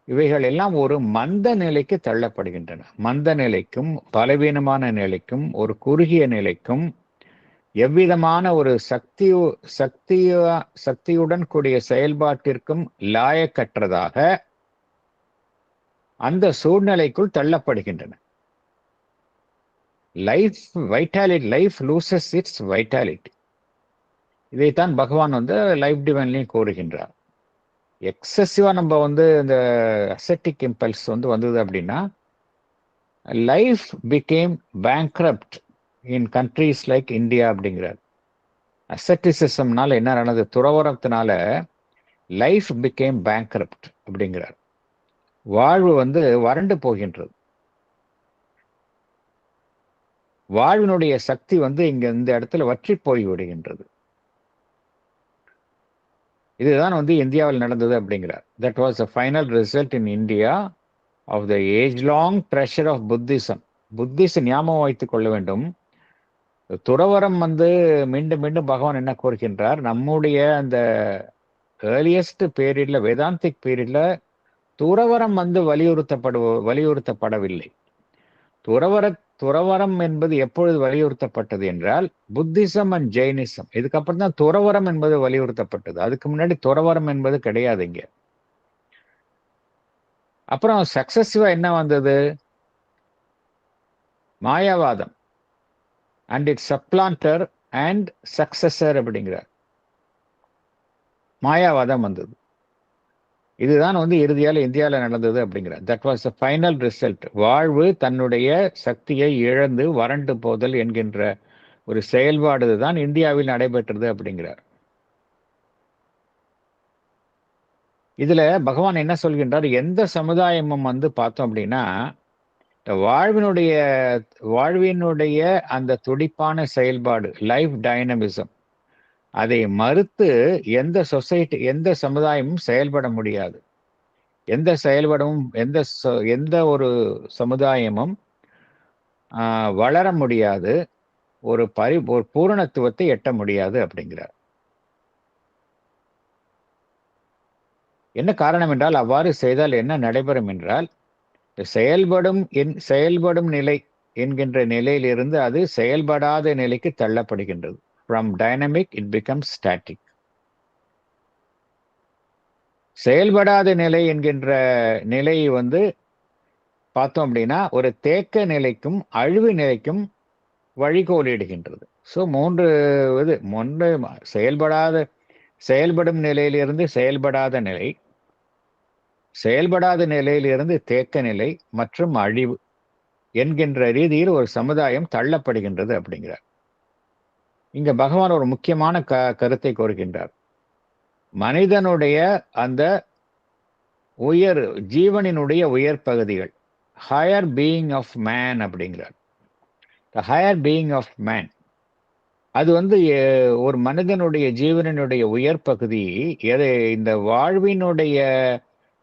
இவைகள் எல்லாம் ஒரு மந்த நிலைக்கு தள்ளப்படுகின்றன. மந்த நிலைக்கும் பலவீனமான நிலைக்கும் ஒரு குறுகிய நிலைக்கும் எவ்விதமான ஒரு சக்தியுடன் கூடிய செயல்பாட்டிற்கும் லாயக்கற்றதாக அந்த சூழ்நிலைக்குள் தள்ளப்படுகின்றன. Life loses its vitality. இதைத்தான் பகவான் வந்து லைஃப் டிவைன்லையும் கூறுகின்றார். எக்ஸசிவா நம்ம வந்து இந்த அசெட்டிக் இம்பல்ஸ் வந்தது அப்படின்னா லைஃப் பிகேம் பேங்க்ரப்ட் இன் கண்ட்ரீஸ் லைக் இந்தியா அப்படிங்கிறார். அசெட்டிசிசம்னால என்ன நடந்தது? துறவரத்தினால லைஃப் பிகேம் பேங்க்ரப்ட் அப்படிங்கிறார். வாழ்வு வந்து வறண்டு போகின்றது. வாழ்வினுடைய சக்தி வந்து இந்த இடத்துல வற்றி போய் விடுகின்றது. இதுதான் வந்து இந்தியாவில் நடந்தது அப்படிங்கிறார். That was the final result in India of the age-long treasure of Buddhism. Buddhism ஞாபகம் வைத்துக் கொள்ள வேண்டும். துறவரம் மீண்டும் மீண்டும் பகவான் என்ன கூறுகின்றார், நம்முடைய அந்த ஏர்லியஸ்ட் பீரியட்ல, வேதாந்திக் பீரியட்ல துறவரம் வலியுறுத்தப்படவில்லை. துறவரம் என்பது எப்பொழுது வலியுறுத்தப்பட்டது என்றால் புத்திசம் அண்ட் ஜெயினிசம். இதுக்கப்புறம் தான் துறவரம் என்பது வலியுறுத்தப்பட்டது. அதுக்கு முன்னாடி துறவரம் என்பது கிடையாது இங்க. அப்புறம் சக்சசிவா என்ன வந்தது? மாயாவாதம் அண்ட் இட்ஸ் சப்ளான்டர் அண்ட் சக்சஸர் அப்படிங்கிறார். மாயாவாதம் வந்தது. இதுதான் இறுதியால இந்தியாவில் நடந்தது அப்படிங்கிறார். That was the final result. வாழ்வு தன்னுடைய சக்தியை இழந்து வறண்டு போதல் என்கின்ற ஒரு செயல்பாடு தான் இந்தியாவில் நடைபெற்றது அப்படிங்கிறார். இதுல பகவான் என்ன சொல்கின்றார், எந்த சமுதாயமும் பார்த்தோம் அப்படின்னா வாழ்வினுடைய அந்த துடிப்பான செயல்பாடு, லைஃப் டைனமிசம், அதை மறுத்து எந்த சமுதாயமும் செயல்பட முடியாது. எந்த ஒரு சமுதாயமும் வளர முடியாது, ஒரு பூரணத்துவத்தை எட்ட முடியாது அப்படிங்கிறார். என்ன காரணம் என்றால், அவ்வாறு செய்தால் என்ன நடைபெறும் என்றால், செயல்படும் நிலை என்கின்ற நிலையிலிருந்து அது செயல்படாத நிலைக்கு தள்ளப்படுகின்றது. From dynamic it becomes static. செயல்படாத நிலை என்கின்ற நிலை பார்த்தோம் அப்படின்னா ஒரு தேக்க நிலைக்கும் அழிவு நிலைக்கும் வழிகோலிடுகின்றது. ஸோ மூன்று செயல்படும் நிலையிலிருந்து செயல்படாத நிலை, செயல்படாத நிலையிலிருந்து தேக்க நிலை மற்றும் அழிவு என்கின்ற ரீதியில் ஒரு சமுதாயம் தள்ளப்படுகின்றது அப்படிங்கிறார். இங்க பகவான் ஒரு முக்கியமான கருத்தை கூறுகின்றார். மனிதனுடைய அந்த ஜீவனினுடைய உயர் பகுதிகள், ஹையர் பீயிங் ஆஃப் மேன் அப்படிங்கிறார். ஹையர் பீயிங் ஆஃப் மேன் அது ஒரு மனிதனுடைய ஜீவனினுடைய உயர் பகுதி இந்த வாழ்வினுடைய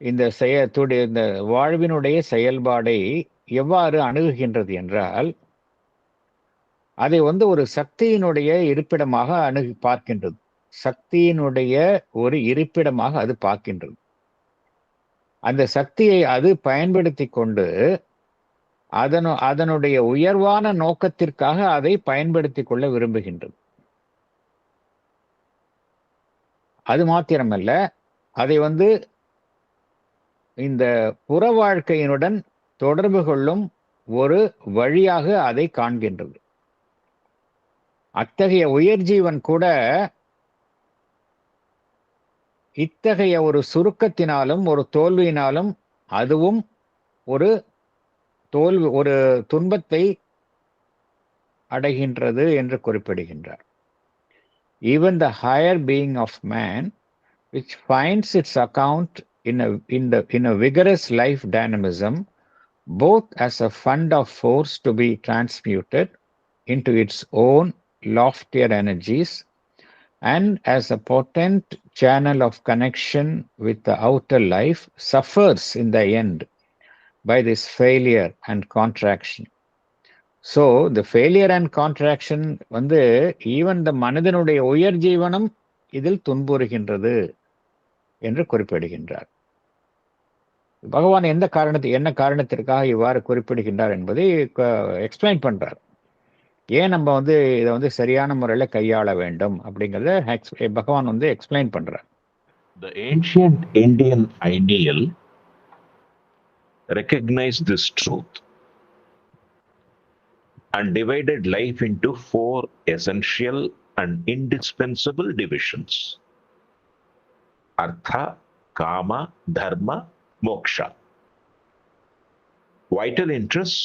இந்த வாழ்வினுடைய செயல்பாடை எவ்வாறு அணுகுகின்றது என்றால், அதை ஒரு சக்தியினுடைய இருப்பிடமாக பார்க்கின்றது. சக்தியினுடைய ஒரு இருப்பிடமாக அது பார்க்கின்றது. அந்த சக்தியை அது பயன்படுத்தி கொண்டு அதனுடைய உயர்வான நோக்கத்திற்காக அதை பயன்படுத்தி கொள்ள விரும்புகின்றது. அது மாத்திரமல்ல, அதை இந்த புற வாழ்க்கையினுடன் தொடர்பு கொள்ளும் ஒரு வழியாக அதை காண்கின்றது. அத்தகைய உயர் ஜீவன் கூட இத்தகைய ஒரு சுருக்கத்தினாலும் ஒரு தோல்வியினாலும் அதுவும் ஒரு துன்பத்தை அடைகின்றது என்று குறிப்பிடுகின்றார். Even the higher being of man, which finds its account in a vigorous life dynamism, both as a fund of force to be transmuted into its own loftier energies and as a potent channel of connection with the outer life, suffers in the end by this failure and contraction. So the failure and contraction even the மனிதனுடைய உயர் ஜீவனம் இதில் துன்புறுகின்றது என்று குறிப்பிடுகின்றார். பகவான் என்ன காரணத்திற்காக இவ்வாறு குறிப்பிடுகின்றார் என்பதை எக்ஸ்பிளைன் பண்றார். ஏன் நம்ம இதை சரியான முறையில் கையாள வேண்டும் அப்படிங்கிறத பகவான் எக்ஸ்பிளைன் பண்றார். The ancient Indian ideal recognized this truth and divided life into 4 essential and indispensable divisions: Artha, Kama, Dharma, Moksha. Vital interests,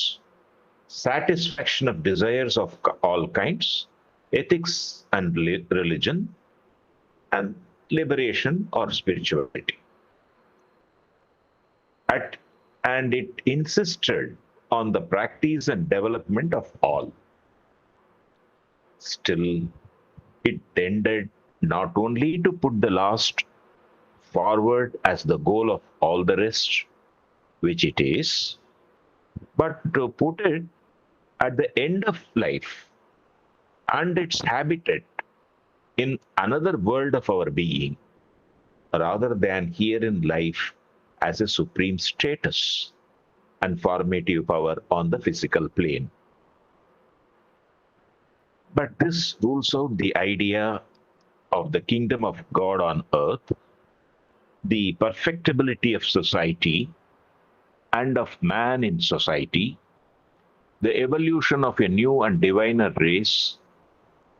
satisfaction of desires of all kinds, ethics and religion, and liberation or spirituality. And it insisted on the practice and development of all. Still, it tended not only to put the last forward as the goal of all the rest, which it is, but to put it at the end of life and its habitat in another world of our being, rather than here in life as a supreme status and formative power on the physical plane. But this rules out the idea of the kingdom of God on earth, the perfectibility of society and of man in society, the evolution of a new and diviner race,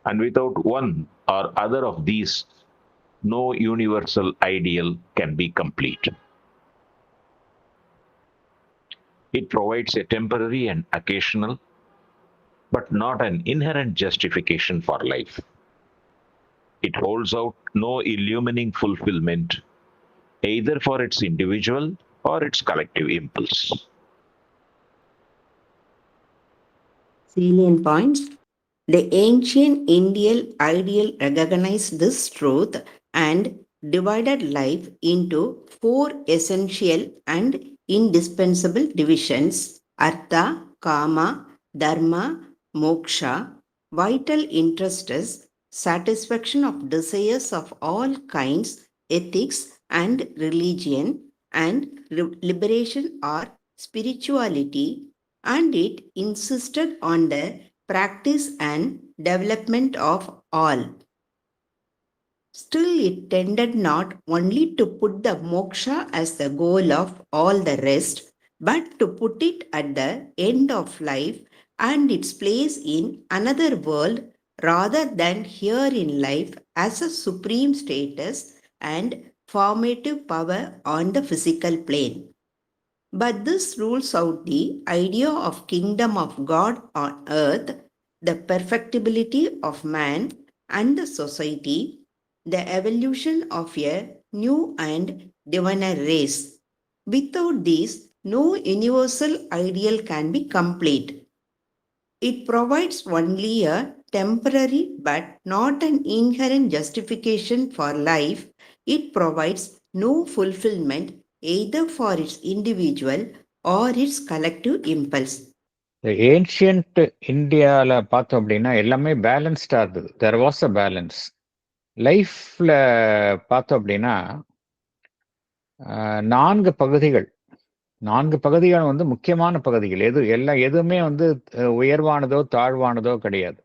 and without one or other of these, no universal ideal can be complete. It provides a temporary and occasional, but not an inherent justification for life. It holds out no illumining fulfillment, either for its individual or its collective impulse. Salient points. The ancient Indian ideal recognized this truth and divided life into four essential and indispensable divisions: Artha, Kama, Dharma, Moksha. Vital interests, satisfaction of desires of all kinds, ethics and religion, and liberation or spirituality, and it insisted on the practice and development of all. Still, it tended not only to put the moksha as the goal of all the rest, but to put it at the end of life and its place in another world rather than here in life as a supreme status and formative power on the physical plane. But this rules out the idea of kingdom of God on earth, the perfectibility of man and the society, the evolution of a new and diviner race. Without these, no universal ideal can be complete. It provides only a temporary but not an inherent justification for life. It provides no fulfillment either for its individual or its collective impulse. Ancient இந்தியாவில் பார்த்தோம் அப்படின்னா எல்லாமே பேலன்ஸ்டாக இருந்தது. There was a balance. லைஃப்பில் பார்த்தோம் அப்படின்னா 4 பகுதிகள் வந்து முக்கியமான பகுதிகள். எதுவுமே வந்து உயர்வானதோ தாழ்வானதோ கிடையாது.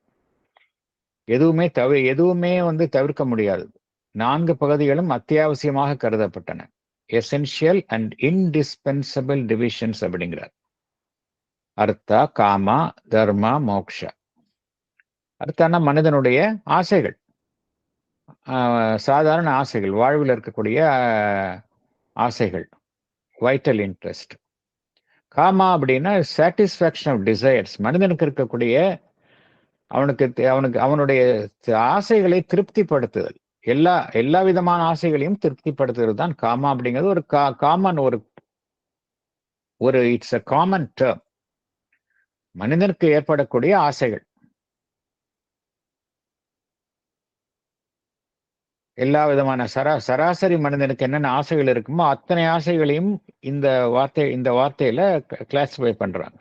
எதுவுமே வந்து தவிர்க்க முடியாது. 4 பகுதிகளும் அத்தியாவசியமாக கருதப்பட்டன. எசென்ஷியல் அண்ட் இன்டிஸ்பென்சபிள் டிவிஷன்ஸ் அப்படிங்கிறார். அர்த்தா, காமா, தர்மா, மோக்ஷா. அர்த்தானா மனிதனுடைய ஆசைகள், சாதாரண ஆசைகள், வாழ்வில் இருக்கக்கூடிய ஆசைகள், வைட்டல் இன்ட்ரெஸ்ட். காமா அப்படின்னா சாட்டிஸ்ஃபேக்ஷன் ஆஃப் டிசையர்ஸ், மனிதனுக்கு இருக்கக்கூடிய அவனுடைய ஆசைகளை திருப்திப்படுத்துதல். எல்லா விதமான ஆசைகளையும் திருப்திப்படுத்துறது தான் காமா அப்படிங்கிறது. ஒரு காமன் ஒரு இட்ஸ் அ காமன் டேர்ம். மனிதனுக்கு ஏற்படக்கூடிய ஆசைகள், எல்லா விதமான சராசரி மனிதனுக்கு என்னென்ன ஆசைகள் இருக்குமோ அத்தனை ஆசைகளையும் இந்த வார்த்தையில கிளாசிஃபை பண்றாங்க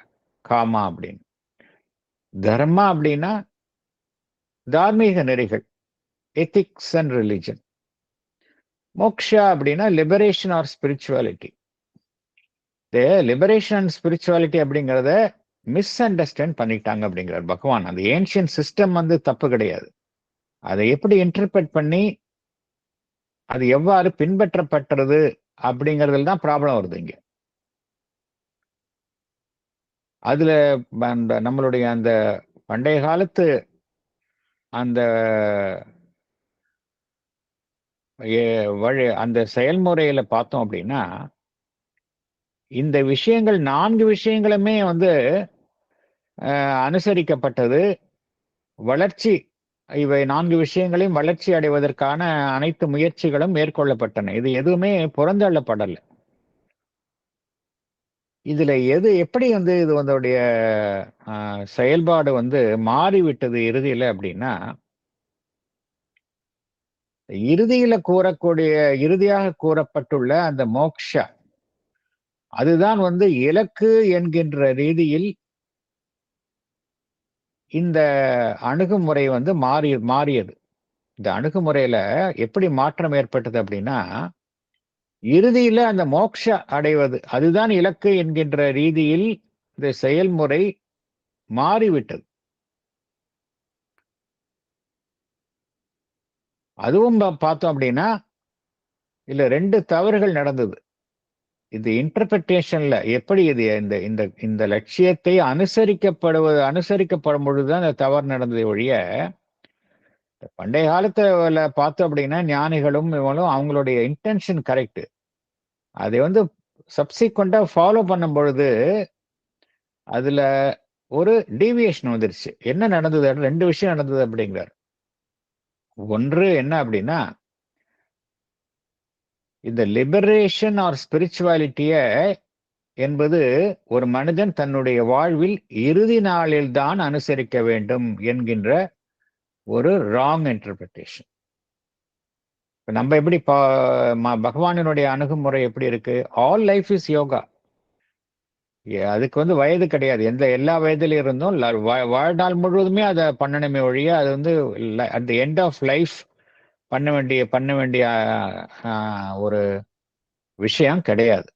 காமா அப்படின்னு. தர்மா அப்படின்னா தார்மீக நெறிகள், எத்திக்ஸ் அண்ட் ரிலிஜன். மோக்ஷா அப்படின்னா liberation or spirituality. Liberation and spirituality அப்படிங்கிறத மிஸ் அண்டர்ஸ்டாண்ட் பண்ணிட்டாங்க அப்படிங்கிறார் பகவான். அந்த ஏன்ஷியன் சிஸ்டம் வந்து தப்பு கிடையாது. அதை எப்படி இன்டர்பிரட் பண்ணி அது எவ்வாறு பின்பற்றப்பட்டது அப்படிங்கிறதுல தான் ப்ராப்ளம் வருது இங்க. அதுல நம்மளுடைய அந்த பண்டைய காலத்து அந்த அந்த செயல்முறையில பார்த்தோம் அப்படின்னா இந்த விஷயங்கள் 4 விஷயங்களுமே வந்து அனுசரிக்கப்பட்டது. வளர்ச்சி, இவை 4 விஷயங்களையும் வளர்ச்சி அடைவதற்கான அனைத்து முயற்சிகளும் மேற்கொள்ளப்பட்டன. இது எதுவுமே புறந்தள்ளப்படலை. இதுல எப்படி வந்து இது அதோடைய செயல்பாடு வந்து மாறிவிட்டது இறுதியில அப்படின்னா, இறுதியாக கூறப்பட்டுள்ள அந்த மோக்ஷா, அதுதான் வந்து இலக்கு என்கின்ற ரீதியில் இந்த அணுகுமுறை வந்து மாறியது. இந்த அணுகுமுறையில எப்படி மாற்றம் ஏற்பட்டது அப்படின்னா, இறுதியில அந்த மோட்ச அடைவது அதுதான் இலக்கு என்கின்ற ரீதியில் இந்த செயல்முறை மாறிவிட்டது. அதுவும் பார்த்தோம் அப்படின்னா, இதுல 2 தவறுகள் நடந்தது. இது இன்டர்பிரேஷன்ல எப்படி இது இந்த இந்த இந்த லட்சியத்தை அனுசரிக்கப்படும் பொழுதுதான் இந்த தவறு நடந்ததை ஒழிய, பண்டைய காலத்துல பார்த்தோம் அப்படின்னா ஞானிகளும் இவங்களும் அவங்களுடைய இன்டென்ஷன் கரெக்ட். அதை வந்து சப்சிக்வெண்டா ஃபாலோ பண்ணும் பொழுது அதுல ஒரு டீவியேஷன் வந்துருச்சு. என்ன நடந்தது? 2 விஷயம் நடந்தது அப்படிங்கிறார். ஒன்று என்ன அப்படின்னா, இந்த லிபரேஷன் ஆர் ஸ்பிரிச்சுவாலிட்டிய என்பது ஒரு மனிதன் தன்னுடைய வாழ்வில் இறுதி நாளில் தான் அனுசரிக்க வேண்டும் என்கின்ற ஒரு ராங் இன்டர்பிரிட்டேஷன். நம்ம எப்படி பகவானினுடைய அணுகுமுறை எப்படி இருக்கு? All life is yoga. அதுக்கு வந்து வயது கிடையாது. எல்லா வயதிலும் இருந்தும் வாழ்நாள் முழுவதுமே அதை பண்ணணுமே ஒழிய அது வந்து at the end of life பண்ண வேண்டிய ஒரு விஷயம் கிடையாது.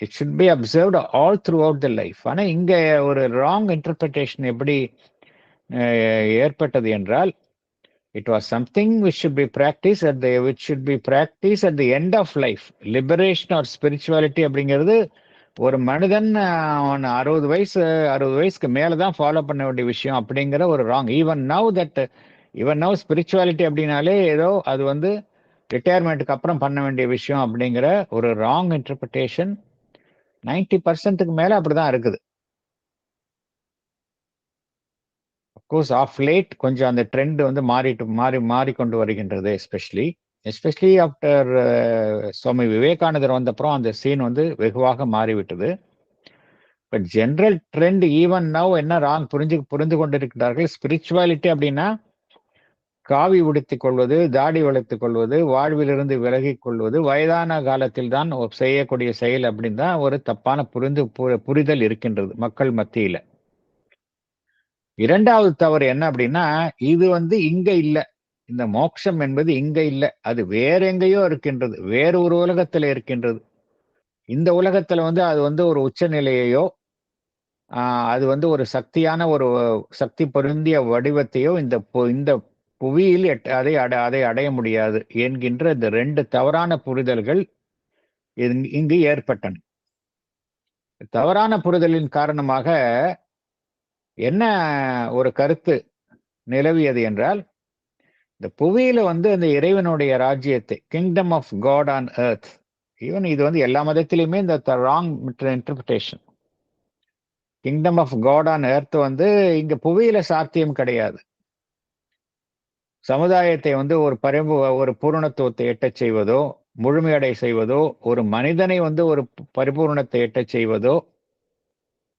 It should be observed all throughout the life. ஆனா இங்க ஒரு ராங் இன்டர்பிரிட்டேஷன் எப்படி ஏற்பட்டது என்றால், it was something which should be practiced at the end of life. Liberation or spirituality அப்படிங்கிறது ஒரு மனிதன் அவன் 60 வயசுக்கு மேலதான் ஃபாலோ பண்ண வேண்டிய விஷயம் அப்படிங்கிற ஒரு ராங். ஈவன் நவ் ஸ்பிரிச்சுவாலிட்டி அப்படின்னாலே ஏதோ அது வந்து ரிட்டையர்மெண்ட்டுக்கு அப்புறம் பண்ண வேண்டிய விஷயம் அப்படிங்கிற ஒரு ராங் இன்டர்பிரிட்டேஷன் 90% மேல அப்படிதான் இருக்குது. அப்கோர்ஸ் ஆஃப் லேட் கொஞ்சம் அந்த ட்ரெண்ட் வந்து மாறிக்கொண்டு வருகின்றது. எஸ்பெஷலி ஆஃப்டர் சுவாமி விவேகானந்தர் வந்தப்புறம் அந்த சீன் வந்து வெகுவாக மாறிவிட்டது. But general trend even now என்ன ராங் புரிந்து கொண்டிருக்கிறார்கள். ஸ்பிரிச்சுவாலிட்டி அப்படின்னா காவி உடுத்திக் கொள்வது, தாடி வளர்த்துக் கொள்வது, வாழ்விலிருந்து விலகிக் கொள்வது, வயதான காலத்தில் தான் செய்யக்கூடிய செயல் அப்படின்னு தான் ஒரு தப்பான புரிதல் இருக்கின்றது மக்கள் மத்தியில. இரண்டாவது தவறு என்ன அப்படின்னா, இது வந்து இங்க இல்ல. இந்த மோட்சம் என்பது இங்க இல்ல. அது வேற எங்கேயோ இருக்கின்றது. வேற ஒரு உலகத்துல இருக்கின்றது. இந்த உலகத்துல வந்து அது வந்து ஒரு உச்சநிலையையோ அது வந்து ஒரு சக்தி பொருந்திய வடிவத்தையோ இந்த புவியில் அதை அடைய முடியாது என்கின்ற இந்த 2 தவறான புரிதல்கள் இங்கு ஏற்பட்டன. தவறான புரிதலின் காரணமாக என்ன ஒரு கருத்து நிலவியது என்றால், இந்த புவியில வந்து அந்த இறைவனுடைய ராஜ்யத்தை, kingdom of God on earth, even இது வந்து எல்லா மதத்திலுமே இந்த wrong interpretation. Kingdom of God on earth வந்து இங்க புவியில சாத்தியம் கிடையாது. சமுதாயத்தை வந்து ஒரு பூரணத்துவத்தை எட்டச் செய்வதோ, முழுமையடை செய்வதோ, ஒரு மனிதனை வந்து ஒரு பரிபூர்ணத்தை எட்டச் செய்வதோ,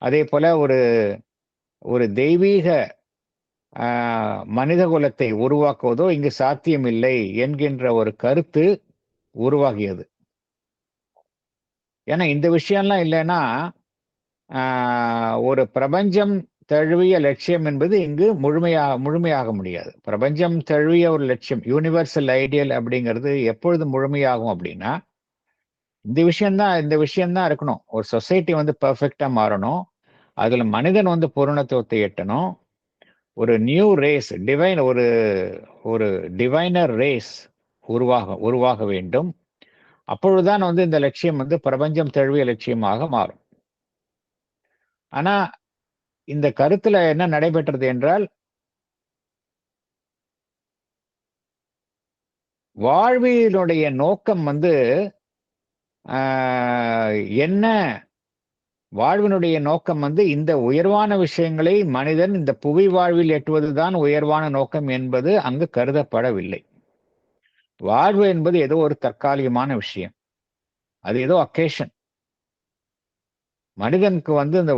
அதே போல ஒரு தெய்வீக மனித குலத்தை உருவாக்குவதோ இங்கு சாத்தியமில்லை என்கின்ற ஒரு கருத்து உருவாகியது. ஏன்னா இந்த விஷயம்லாம் இல்லைன்னா ஒரு பிரபஞ்சம் தழுவிய லட்சியம் என்பது இங்கு முழுமையாக முடியாது. பிரபஞ்சம் தழுவிய ஒரு லட்சியம், யூனிவர்சல் ஐடியல் அப்படிங்கிறது எப்பொழுது முழுமையாகும் அப்படின்னா, இந்த விஷயம்தான் இருக்கணும். ஒரு சொசைட்டி வந்து பெர்ஃபெக்டா மாறணும். அதுல மனிதன் வந்து பூரணத்துவத்தை எட்டணும். ஒரு நியூ ரேஸ், ஒரு டிவைனர் ரேஸ் உருவாக வேண்டும். அப்பொழுதுதான் வந்து இந்த லட்சியம் வந்து பிரபஞ்சம் தழுவிய லட்சியமாக மாறும். ஆனா இந்த கருத்துல என்ன நடைபெற்றது என்றால், வாழ்வினுடைய நோக்கம் வந்து என்ன? வாழ்வினுடைய நோக்கம் வந்து இந்த உயர்வான விஷயங்களை மனிதன் இந்த புவி வாழ்வில் எட்டுவதுதான் உயர்வான நோக்கம் என்பது அங்கு கருதப்படவில்லை. வாழ்வு என்பது ஏதோ ஒரு தற்காலிகமான விஷயம். அது ஏதோ அக்கேஷன். மனிதனுக்கு வந்து இந்த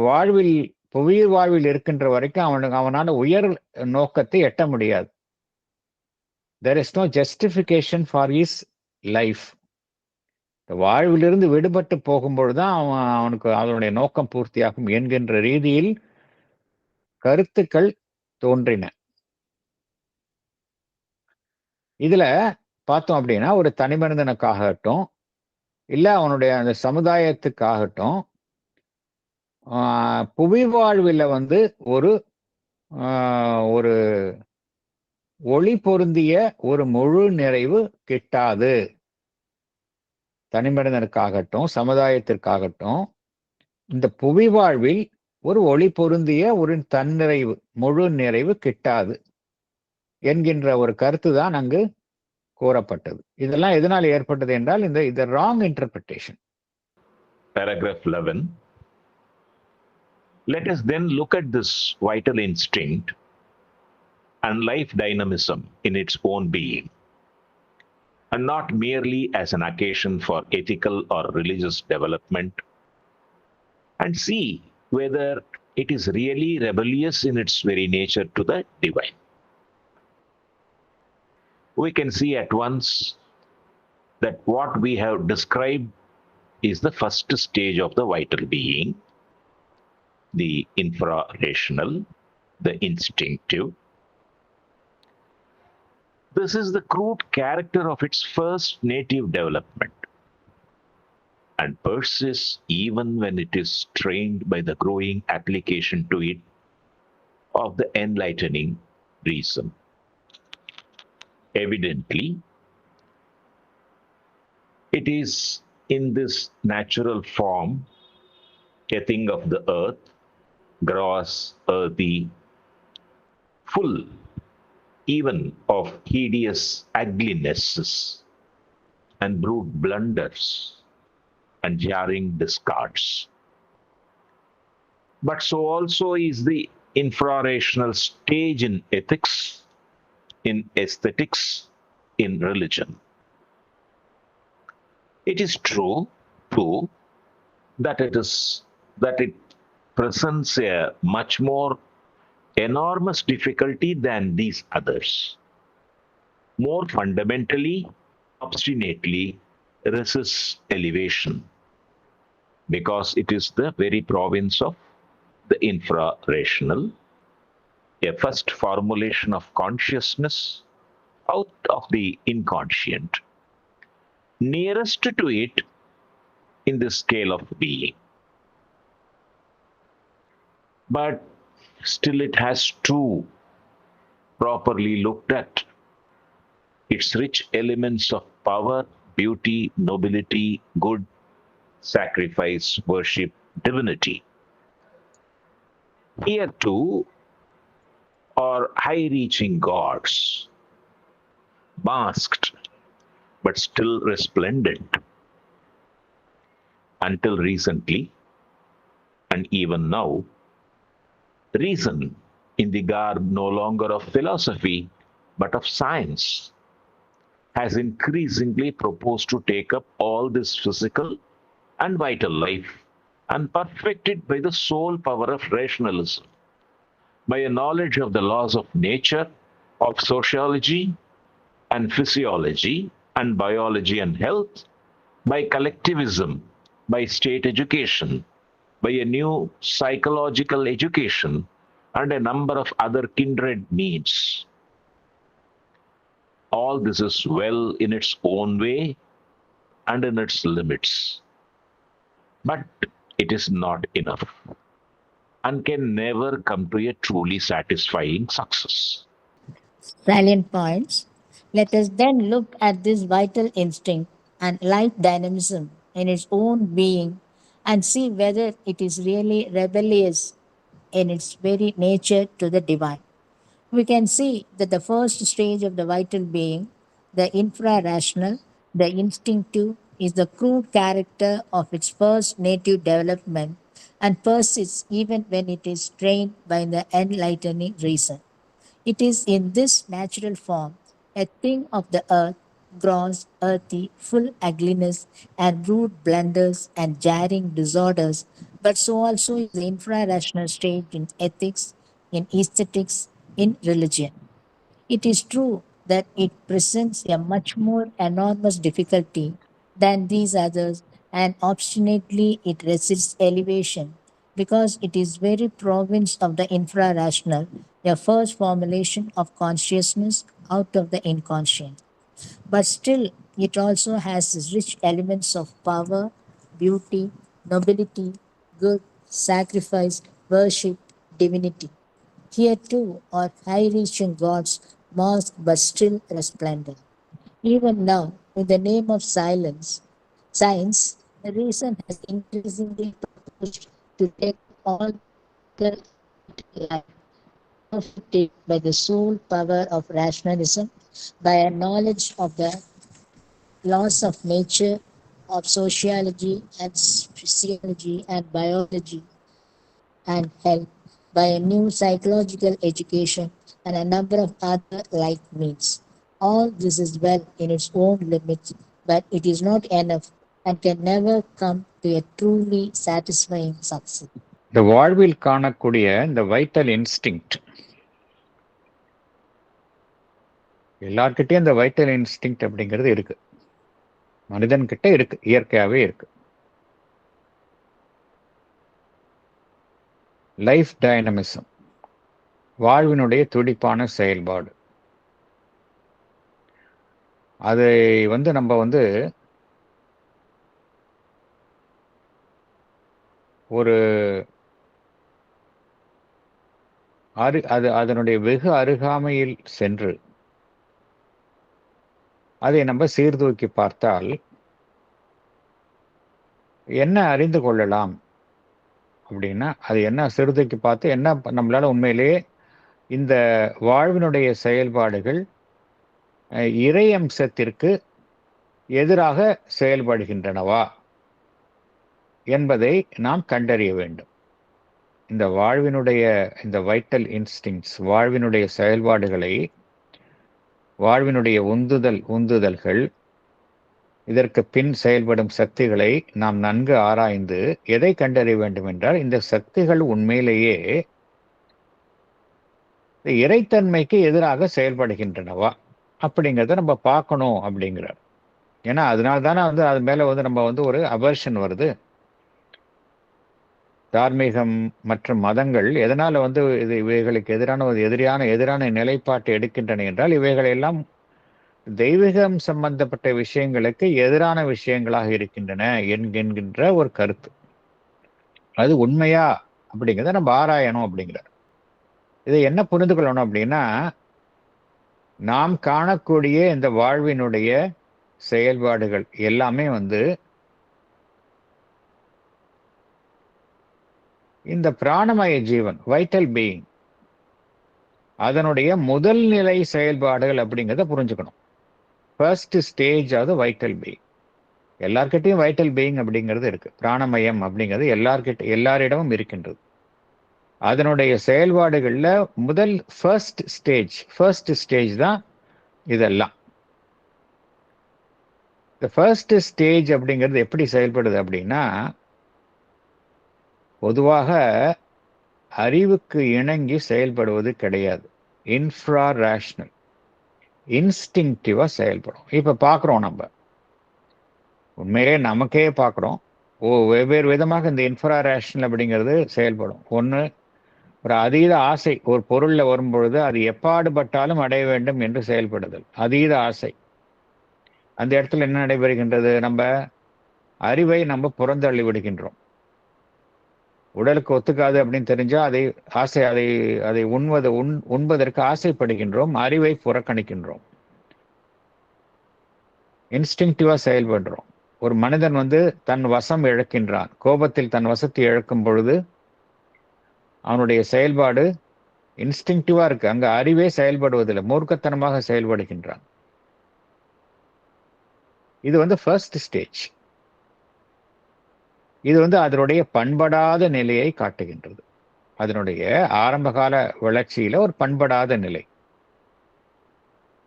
புவி வாழ்வில் இருக்கின்ற வரைக்கும் அவனால உயர் நோக்கத்தை எட்ட முடியாது. There is no justification for his life. இந்த வாழ்விலிருந்து விடுபட்டு போகும்பொழுதுதான் அவனுக்கு அதனுடைய நோக்கம் பூர்த்தியாகும் என்கின்ற ரீதியில் கருத்துக்கள் தோன்றின. இதுல பார்த்தோம் அப்படின்னா, ஒரு தனி மனிதனுக்காகட்டும், இல்ல அவனுடைய அந்த சமுதாயத்துக்காகட்டும், புவி வாழ்வில வந்து ஒரு ஒரு ஒளி பொருந்திய ஒரு முழு நிறைவு கிட்டாது. தனிமனிதனுக்காகட்டும், சமுதாயத்திற்காகட்டும், இந்த புவி வாழ்வில் ஒரு ஒளி பொருந்திய ஒரு தன்னிறைவு, முழு நிறைவு கிட்டாது என்கின்ற ஒரு கருத்து தான் அங்கு கூறப்பட்டது. இதெல்லாம் எதனால் ஏற்பட்டது என்றால் இந்த wrong interpretation. Paragraph 11. Let us then look at this vital instinct and life dynamism in its own being, and not merely as an occasion for ethical or religious development, and see whether it is really rebellious in its very nature to the divine. We can see at once that what we have described is the first stage of the vital being, the infra-rational, the instinctive. This is the crude character of its first native development and persists even when it is strained by the growing application to it of the enlightening reason. Evidently, it is in this natural form, a thing of the earth, gross, earthy, full even of hideous uglinesses and brute blunders and jarring discards. But so also is the infra-rational stage in ethics, in aesthetics, in religion. It is true, too, that it presents a much more enormous difficulty than these others. More fundamentally, obstinately resists elevation, because it is the very province of the infra-rational, a first formulation of consciousness out of the inconscient, nearest to it in the scale of being. But still it has to, properly looked at, its rich elements of power, beauty, nobility, good, sacrifice, worship, divinity. Here too are high-reaching gods, masked but still resplendent. Until recently, and even now, reason, in the garb no longer of philosophy but of science, has increasingly proposed to take up all this physical and vital life and perfect it by the sole power of rationalism, by a knowledge of the laws of nature, of sociology and physiology and biology and health, by collectivism, by state education, by a new psychological education, and a number of other kindred means. All this is well in its own way and in its limits. But it is not enough and can never come to a truly satisfying success. Salient points. Let us then look at this vital instinct and life dynamism in its own being and see whether it is really rebellious in its very nature to the divine. We can see that the first stage of the vital being, the infra-rational, the instinctive, is the crude character of its first native development and persists even when it is strained by the enlightening reason. It is in this natural form, a thing of the earth, gross, earthy, full ugliness, and brute blunders and jarring disorders, but so also is the infra-rational stage in ethics, in aesthetics, in religion. It is true that it presents a much more enormous difficulty than these others, and obstinately it resists elevation because it is very province of the infra-rational, the first formulation of consciousness out of the inconscient. But still, it also has rich elements of power, beauty, nobility, good, sacrifice, worship, divinity. Here too are high-reaching gods, masked but still resplendent. Even now, in the name of science, reason has increasingly proposed to take all the life perfected by the sole power of rationalism, by a knowledge of the laws of nature, of sociology and physiology and biology and health, by a new psychological education and a number of other like means. All this is well in its own limits, but it is not enough and can never come to a truly satisfying success. இந்த வாழ்வில் காணக்கூடிய இந்த vital instinct, எல்லார்கிட்டயும் இந்த vital instinct அப்படிங்கிறது இருக்கு, மனிதன்கிட்ட இருக்கு, இயற்கையாவே இருக்கு. லைஃப் டைனமிசம், வாழ்வினுடைய துடிப்பான செயல்பாடு, அதை நம்ம ஒரு அதனுடைய வெகு அருகாமையில் சென்று அதை நம்ம சீர்தூக்கி பார்த்தால் என்ன அறிந்து கொள்ளலாம் அப்படின்னா, அது என்ன சீர்தூக்கி பார்த்து என்ன நம்மளால உண்மையிலேயே இந்த வாழ்வினுடைய செயல்பாடுகள் இறை அம்சத்திற்கு எதிராக செயல்படுகின்றனவா என்பதை நாம் கண்டறிய வேண்டும். இந்த வாழ்வினுடைய இந்த வைட்டல் இன்ஸ்டிங்ஸ், வாழ்வினுடைய செயல்பாடுகளை, வாழ்வினுடைய உந்துதல்கள், இதற்கு பின் செயல்படும் சக்திகளை நாம் நன்கு ஆராய்ந்து எதை கண்டறிய வேண்டும் என்றால், இந்த சக்திகள் உண்மையிலேயே இறைத்தன்மைக்கு எதிராக செயல்படுகின்றனவா அப்படிங்கிறத நம்ம பார்க்கணும் அப்படிங்கிறார். ஏன்னா அதனால்தானே அது மேல நம்ம ஒரு அபர்ஷன் வருது. தார்மீகம் மற்றும் மதங்கள் எதனால இவைகளுக்கு எதிரான ஒரு எதிரான நிலைப்பாட்டை எடுக்கின்றன என்றால், இவைகள் எல்லாம் தெய்வீகம் சம்பந்தப்பட்ட விஷயங்களுக்கு எதிரான விஷயங்களாக இருக்கின்றன என்கின்ற ஒரு கருத்து. அது உண்மையா அப்படிங்கிறத நம்ம ஆராயணும் அப்படிங்கிறார். இதை என்ன புரிந்து கொள்ளணும் அப்படின்னா, நாம் காணக்கூடிய இந்த வாழ்வினுடைய செயல்பாடுகள் எல்லாமே இந்த பிராணமய ஜீவன், வைட்டல் பீயிங், அதனுடைய முதல் நிலை செயல்பாடுகள் அப்படிங்கிறத புரிஞ்சுக்கணும். First stage of vital being. எல்லார்கிட்டையும் வைட்டல் பீயிங் அப்படிங்கிறது இருக்கு, பிராணமயம் அப்படிங்கிறது எல்லாரிடமும் இருக்கின்றது. அதனுடைய செயல்பாடுகள்ல முதல் ஃபர்ஸ்ட் ஸ்டேஜ் தான் இதெல்லாம். இந்த ஃபர்ஸ்ட் ஸ்டேஜ் அப்படிங்கிறது எப்படி செயல்படுது அப்படின்னா, பொதுவாக அறிவுக்கு இணங்கி செயல்படுவது கிடையாது. இன்ஃப்ரா ரேஷனல், இன்ஸ்டிங்டிவா செயல்படும். இப்ப பார்க்குறோம், நம்ம உண்மையிலே நமக்கே பார்க்குறோம், வெவ்வேறு விதமாக இந்த இன்ஃப்ரா ரேஷனல் அப்படிங்கிறது செயல்படும். ஒன்று, ஒரு அதீத ஆசை ஒரு பொருள்ல வரும்பொழுது அது எப்பாடுபட்டாலும் அடைய வேண்டும் என்று செயல்படுதல், அதீத ஆசை. அந்த இடத்துல என்ன நடைபெறுகின்றது? நம்ம அறிவை நம்ம புறந்தள்ளி விடுகின்றோம். உடலுக்கு ஒத்துக்காது அப்படின்னு தெரிஞ்சா அதை உண்பதற்கு ஆசைப்படுகின்றோம், அறிவை புறக்கணிக்கின்றோம், இன்ஸ்டிங்டிவா செயல்படுறோம். ஒரு மனிதன் தன் வசம் இழக்கின்றான், கோபத்தில் தன் வசத்தை இழக்கும் பொழுது அவனுடைய செயல்பாடு இன்ஸ்டிங்டிவா இருக்கு, அங்க அறிவே செயல்படுவதில்லை, மூர்க்கத்தனமாக செயல்படுகின்றான். இது ஃபர்ஸ்ட் ஸ்டேஜ். இது அதனுடைய பண்படாத நிலையை காட்டுகின்றது. அதனுடைய ஆரம்பகால வளர்ச்சியில ஒரு பண்படாத நிலை.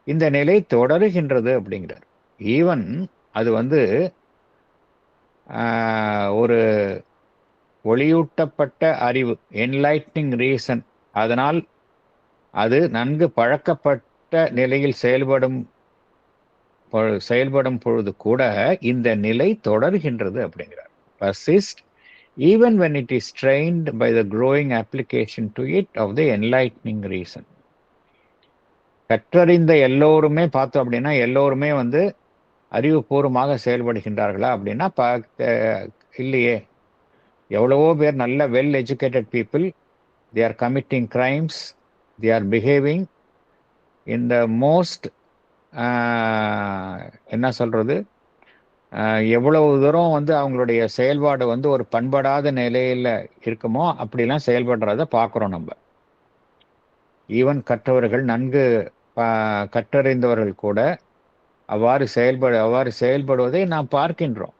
இந்த நிலை தொடருகின்றது அப்படிங்கிறார். ஈவன் அது ஒரு ஒளியூட்டப்பட்ட அறிவு, என்லைட்னிங் ரீசன், அதனால் அது நன்கு பழக்கப்பட்ட நிலையில் செயல்படும் செயல்படும் பொழுது கூட இந்த நிலை தொடர்கின்றது அப்படிங்கிறார். Persist even when it is strained by the growing application to it of the enlightening reason. கற்றறிந்த எல்லோருமே பார்த்தோம் அப்படின்னா எல்லோருமே வந்து அறிவுபூர்வமாக செயல்படுகின்றார்களா அப்படின்னா இல்லையே. எவ்வளவோ பேர் நல்ல well educated people, they are committing crimes, they are behaving in the most என்ன சொல்றது, எவ்வளவு தூரம் வந்து அவங்களுடைய செயல்பாடு வந்து ஒரு பண்படாத நிலையில இருக்குமோ அப்படிலாம் செயல்படுறத பார்க்குறோம் நம்ம. ஈவன் கற்றவர்கள், நன்கு கற்றறிந்தவர்கள் கூட அவ்வாறு செயல்படுவதை நாம் பார்க்கின்றோம்.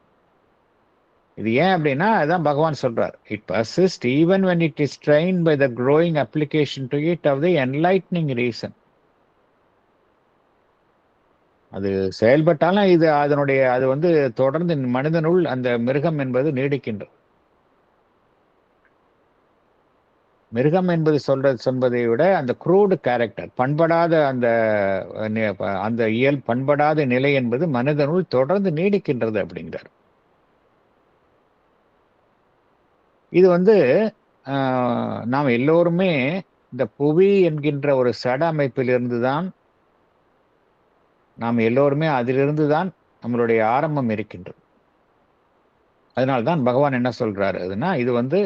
இது ஏன் அப்படின்னா அதான் பகவான் சொல்றார், it persist even when it is strained by the growing application to it of the enlightening reason. அது செயல்பட்டாலும் அது வந்து தொடர்ந்து மனிதனுள் அந்த மிருகம் என்பது நீடிக்கின்றது. மிருகம் என்பது சொல்வதை விட அந்த க்ரூடு கேரக்டர், பண்படாத அந்த பண்படாத நிலை என்பது மனிதனுள் தொடர்ந்து நீடிக்கின்றது அப்படிங்கிறார். இது வந்து நாம் எல்லோருமே இந்த புவி என்கின்ற ஒரு சட அமைப்பிலிருந்து தான், நாம் எல்லோருமே அதிலிருந்து தான் நம்மளுடைய ஆரம்பம் இருக்கின்றது. அதனால்தான் பகவான் என்ன சொல்றாரு அதுன்னா, இது வந்து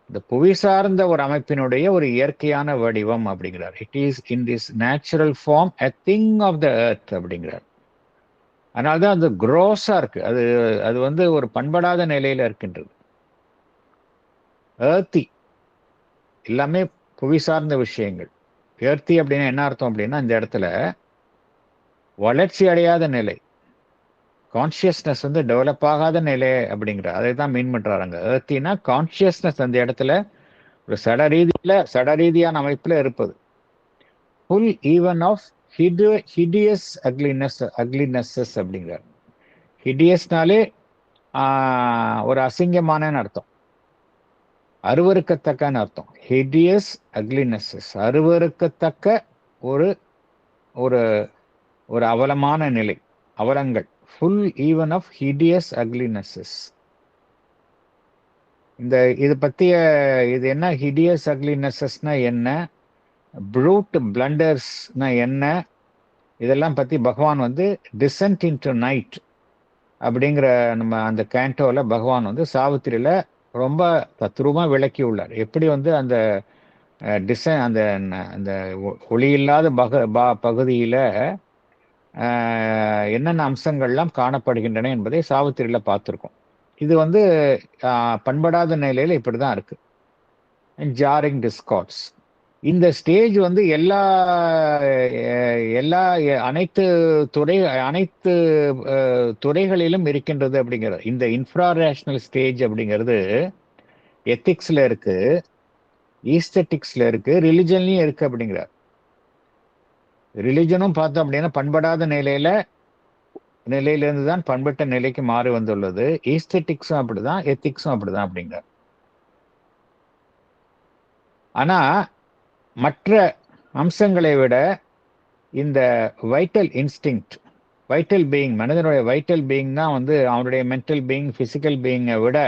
இந்த புவி சார்ந்த ஒரு அமைப்பினுடைய ஒரு இயற்கையான வடிவம் அப்படிங்கிறார். It is in this natural form a thing of the earth அப்படிங்கிறார். அதனால்தான் அது குரோஸா இருக்கு, அது வந்து ஒரு பண்படாத நிலையில இருக்கின்றது. ஏர்த்தி எல்லாமே புவி சார்ந்த விஷயங்கள். ஏர்த்தி அப்படின்னா என்ன அர்த்தம் அப்படின்னா, இந்த இடத்துல வளர்ச்சி அடையாத நிலை, கான்சியஸ்னஸ் வந்து டெவலப் ஆகாத நிலை அப்படிங்கிற அதை தான் மீன் பண்றாங்க. ஏர்த்தினா கான்சியஸ்னஸ் அந்த இடத்துல ஒரு சடரீதியான அமைப்புல இருப்பது. ஃபுல் ஈவன் ஆஃப் ஹிடியஸ் அக்லினஸஸ் அப்படிங்கிறார். ஹிடியஸ்னாலே ஒரு அசிங்கமான அர்த்தம், அருவருக்கத்தக்கன்னு அர்த்தம். ஹிடியஸ் அக்லினஸஸ், அருவருக்கத்தக்க ஒரு ஒரு ஒரு அவலமான நிலை, அவலங்கள். Full even of hideous uglinesses. இது பற்றிய இது என்ன, ஹிடியஸ் அக்லினஸஸ்னா என்ன, ப்ரூட் பிளண்டர்ஸ்னா என்ன, இதெல்லாம் பற்றி பகவான் வந்து டிசென்ட் இன்டு நைட் அப்படிங்கிற நம்ம அந்த கேண்டோவில் பகவான் வந்து சாவித்திரியில் ரொம்ப தத்ரூபமாக விளக்கி உள்ளார். எப்படி வந்து அந்த அந்த ஒளி இல்லாத பகுதியில் என்னென்ன அம்சங்கள்லாம் காணப்படுகின்றன என்பதை சாவித்திரியில் பார்த்துருக்கோம். இது வந்து பண்படாத நிலையில் இப்படி தான் இருக்கு. Jarring Discords. இந்த ஸ்டேஜ் வந்து அனைத்து துறைகளிலும் இருக்கின்றது அப்படிங்கிறது. இந்த இன்ஃப்ராரேஷனல் ஸ்டேஜ் அப்படிங்கிறது எத்திக்ஸ்ல இருக்கு, ஈஸ்தட்டிக்ஸ்ல இருக்கு, ரிலிஜன்லயும் இருக்கு அப்படிங்கிறார். ரிலிஜனும் பார்த்தோம் அப்படின்னா பண்படாத நிலையிலிருந்து தான் பண்பட்ட நிலைக்கு மாறி வந்துள்ளது. ஈஸ்தட்டிக்ஸும் அப்படிதான், எத்திக்ஸும் அப்படிதான் அப்படிங்கிறார். ஆனா மற்ற அம்சங்களை விட இந்த வைட்டல் இன்ஸ்டிங்க்ட், வைட்டல் பீயிங், மனிதனுடைய வைட்டல் பீயிங் தான் வந்து அவனுடைய மென்டல் பீயிங், பிசிக்கல் பீயிங்கை விட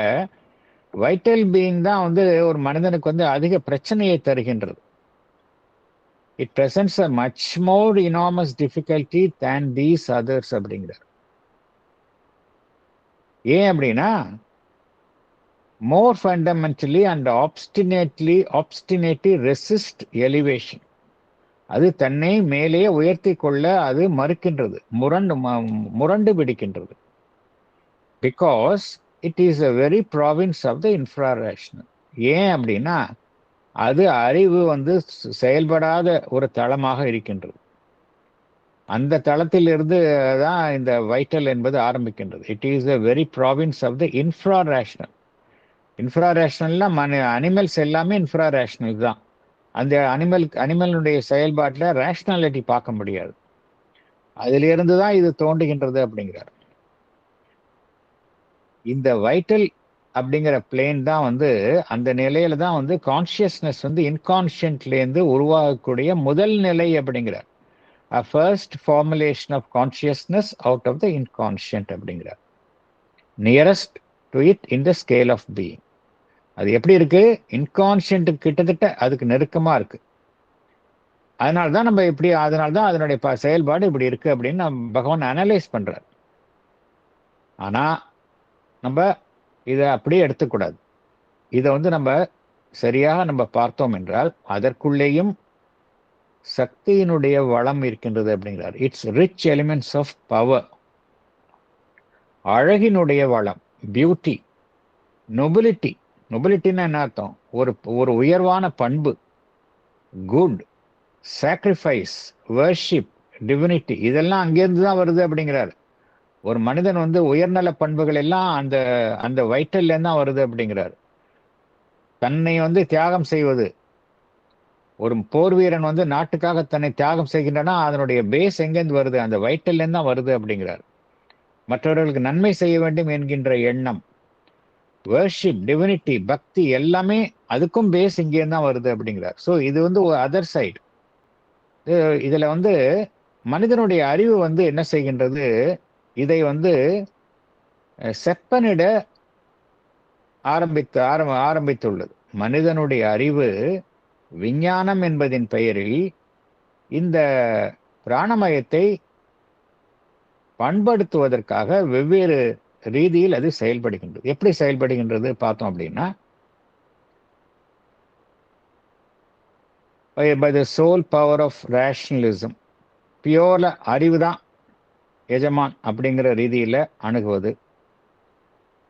வைட்டல் பீயிங் தான் வந்து ஒரு மனிதனுக்கு வந்து அதிக பிரச்சனையை தருகின்றது. It presents a much more enormous difficulty than these others அப்படிங்கிறார். ஏன் அப்படின்னா, more fundamentally and obstinately resist elevation. அது தன்னை மேலே உயர்த்தி கொள்ள அது மறுக்கின்றது, முரண்டு பிடிக்கின்றது. Because it is a very province of the infrarational. ஏன் அப்படின்னா அது அறிவு வந்து செயல்படாத ஒரு தளமாக இருக்கின்றது. அந்த தளத்திலிருந்து தான் இந்த வைட்டல் என்பது ஆரம்பிக்கின்றது. It is a very province of the infrarational. இன்ஃப்ராரேஷனல்லாம் அனிமல்ஸ் எல்லாமே இன்ஃப்ராரேஷனல் தான். அந்த அனிமலுடைய செயல்பாட்டில் ரேஷ்னாலிட்டி பார்க்க முடியாது. அதிலிருந்து தான் இது தோன்றுகின்றது அப்படிங்கிறார். இந்த வைட்டல் அப்படிங்கிற பிளேன் தான் வந்து அந்த நிலையில தான் வந்து கான்சியஸ்னஸ் வந்து இன்கான்ஷியன்ட்லேருந்து உருவாகக்கூடிய முதல் நிலை அப்படிங்கிறார். a first formulation of consciousness out of the inconscient அப்படிங்கிறார். Nearest to it in the scale of being. அது எப்படி இருக்கு? இன்கான்ஷியன்ட் கிட்டத்தட்ட அதுக்கு நெருக்கமா இருக்கு. அதனால்தான் நம்ம இப்படி, அதனால்தான் அதனுடைய செயல்பாடு இப்படி இருக்கு அப்படின்னு பகவான் அனலைஸ் பண்றார். ஆனா நம்ம இதை அப்படியே எடுத்துக்கூடாது. இதை நம்ம சரியாக நம்ம பார்த்தோம் என்றால் அதற்குள்ளேயும் சக்தியினுடைய வளம் இருக்கின்றது அப்படிங்கிறார். It's rich elements of power. அழகினுடைய வளம், பியூட்டி, நொபிலிட்டி. நொபிலிட்டின்னா என்ன அர்த்தம்? ஒரு உயர்வான பண்பு, குட், சாக்ரிஃபைஸ், வர்ஷிப், டிவினிட்டி, இதெல்லாம் அங்கேருந்து தான் வருது அப்படிங்கிறார். ஒரு மனிதன் உயர்நல பண்புகள் எல்லாம் அந்த அந்த வைட்டல்ல தான் வருது அப்படிங்கிறார். தன்னை தியாகம் செய்வது, ஒரு போர் வீரன் நாட்டுக்காக தன்னை தியாகம் செய்கின்றனா அதனுடைய பேஸ் எங்கேருந்து வருது? அந்த வைட்டல்ல தான் வருது அப்படிங்கிறார். மற்றவர்களுக்கு நன்மை செய்ய வேண்டும் என்கின்ற எண்ணம், வர்ஷிப், டிவினிட்டி, பக்தி எல்லாமே அதுக்கும் பேஸ் இங்கே தான் வருது அப்படிங்கிறார். ஸோ இது அதர் சைடு. இதுல மனிதனுடைய அறிவு என்ன செய்கின்றது? இதை செப்பனிட ஆரம்பித்துள்ளது. மனிதனுடைய அறிவு விஞ்ஞானம் என்பதின் பெயரில் இந்த பிராணமயத்தை பண்படுத்துவதற்காக வெவ்வேறு ரீதியில் அது செயல்படுகின்றது. எப்படி செயல்படுகின்றது பார்த்தோம் அப்படின்னா, by the sole power of rationalism, பியோர்ல அறிவு தான் எஜமான் அப்படிங்கிற ரீதியில அணுகுவது,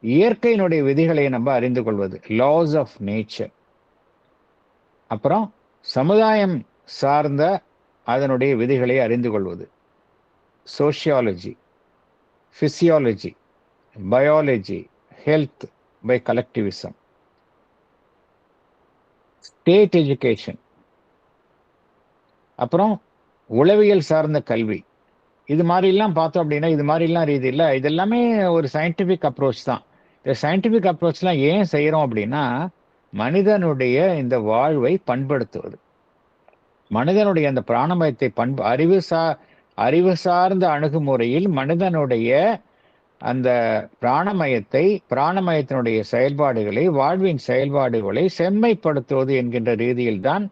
இயற்கையினுடைய விதிகளை நம்ம அறிந்து கொள்வது, லாஸ் ஆஃப் நேச்சர், அப்புறம் சமுதாயம் சார்ந்த அதனுடைய விதிகளை அறிந்து கொள்வது, sociology, physiology, biology, health by collectivism, state education, அப்புறம் உளவியல் சார்ந்த கல்வி. இது மாதிரிலாம் பார்த்தோம் அப்படின்னா, இது மாதிரிலாம் ரீதியில் இதெல்லாமே ஒரு சயின்டிஃபிக் அப்ரோச் தான். இந்த சயின்டிஃபிக் அப்ரோச்லாம் ஏன் செய்கிறோம் அப்படின்னா, மனிதனுடைய இந்த வாழ்வை பண்படுத்துவது, மனிதனுடைய அந்த பிராணமயத்தை அறிவு சார்ந்த அணுகுமுறையில் மனிதனுடைய அந்த பிராணமயத்தினுடைய செயல்பாடுகளை, வாழ்வின் செயல்பாடுகளை செம்மைப்படுத்துவது என்கின்ற ரீதியில் தான்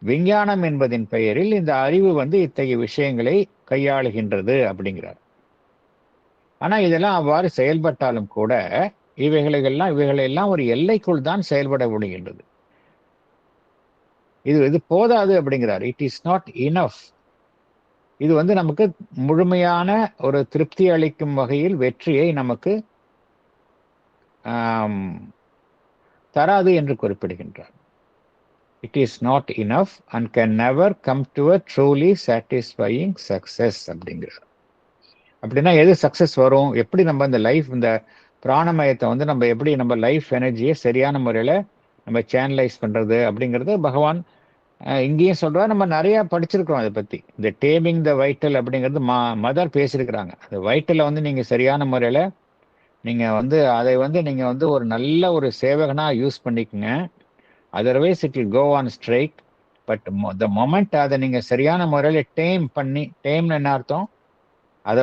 விஞ்ஞானம் என்பதின் பெயரில் இந்த அறிவு இத்தகைய விஷயங்களை கையாளுகின்றது அப்படிங்கிறார். ஆனா இதெல்லாம் அவ்வாறு செயல்பட்டாலும் கூட இவைகளெல்லாம் ஒரு எல்லைக்குள் தான் செயல்பட முடிகின்றது. இது போதாது அப்படிங்கிறார். It is not enough. இது நமக்கு முழுமையான ஒரு திருப்தி அளிக்கும் வகையில் வெற்றியை நமக்கு தராது என்று குறிப்பிடுகின்றார். It is not enough and can never come to a truly satisfying success அப்படிங்கிறார். அப்படின்னா எது சக்சஸ் வரும்? எப்படி நம்ம இந்த லைஃப், இந்த பிராணமயத்தை நம்ம எப்படி நம்ம லைஃப் எனர்ஜியை சரியான முறையில் நம்ம சேனலைஸ் பண்ணுறது அப்படிங்கிறது பகவான் இங்கேயும் சொல்கிறார். நம்ம நிறையா படிச்சிருக்கிறோம் அதை பற்றி. இந்த டேமிங் த வைட்டல் அப்படிங்கிறது மதர் பேசியிருக்கிறாங்க. அந்த வைட்டலை நீங்கள் சரியான முறையில் நீங்கள் அதை நீங்கள் ஒரு நல்ல ஒரு சேவகனாக யூஸ் பண்ணிக்கோங்க. Otherwise it will go on strike. But the moment அதை நீங்கள் சரியான முறையில் டேம்னு என்ன அர்த்தம்? அதை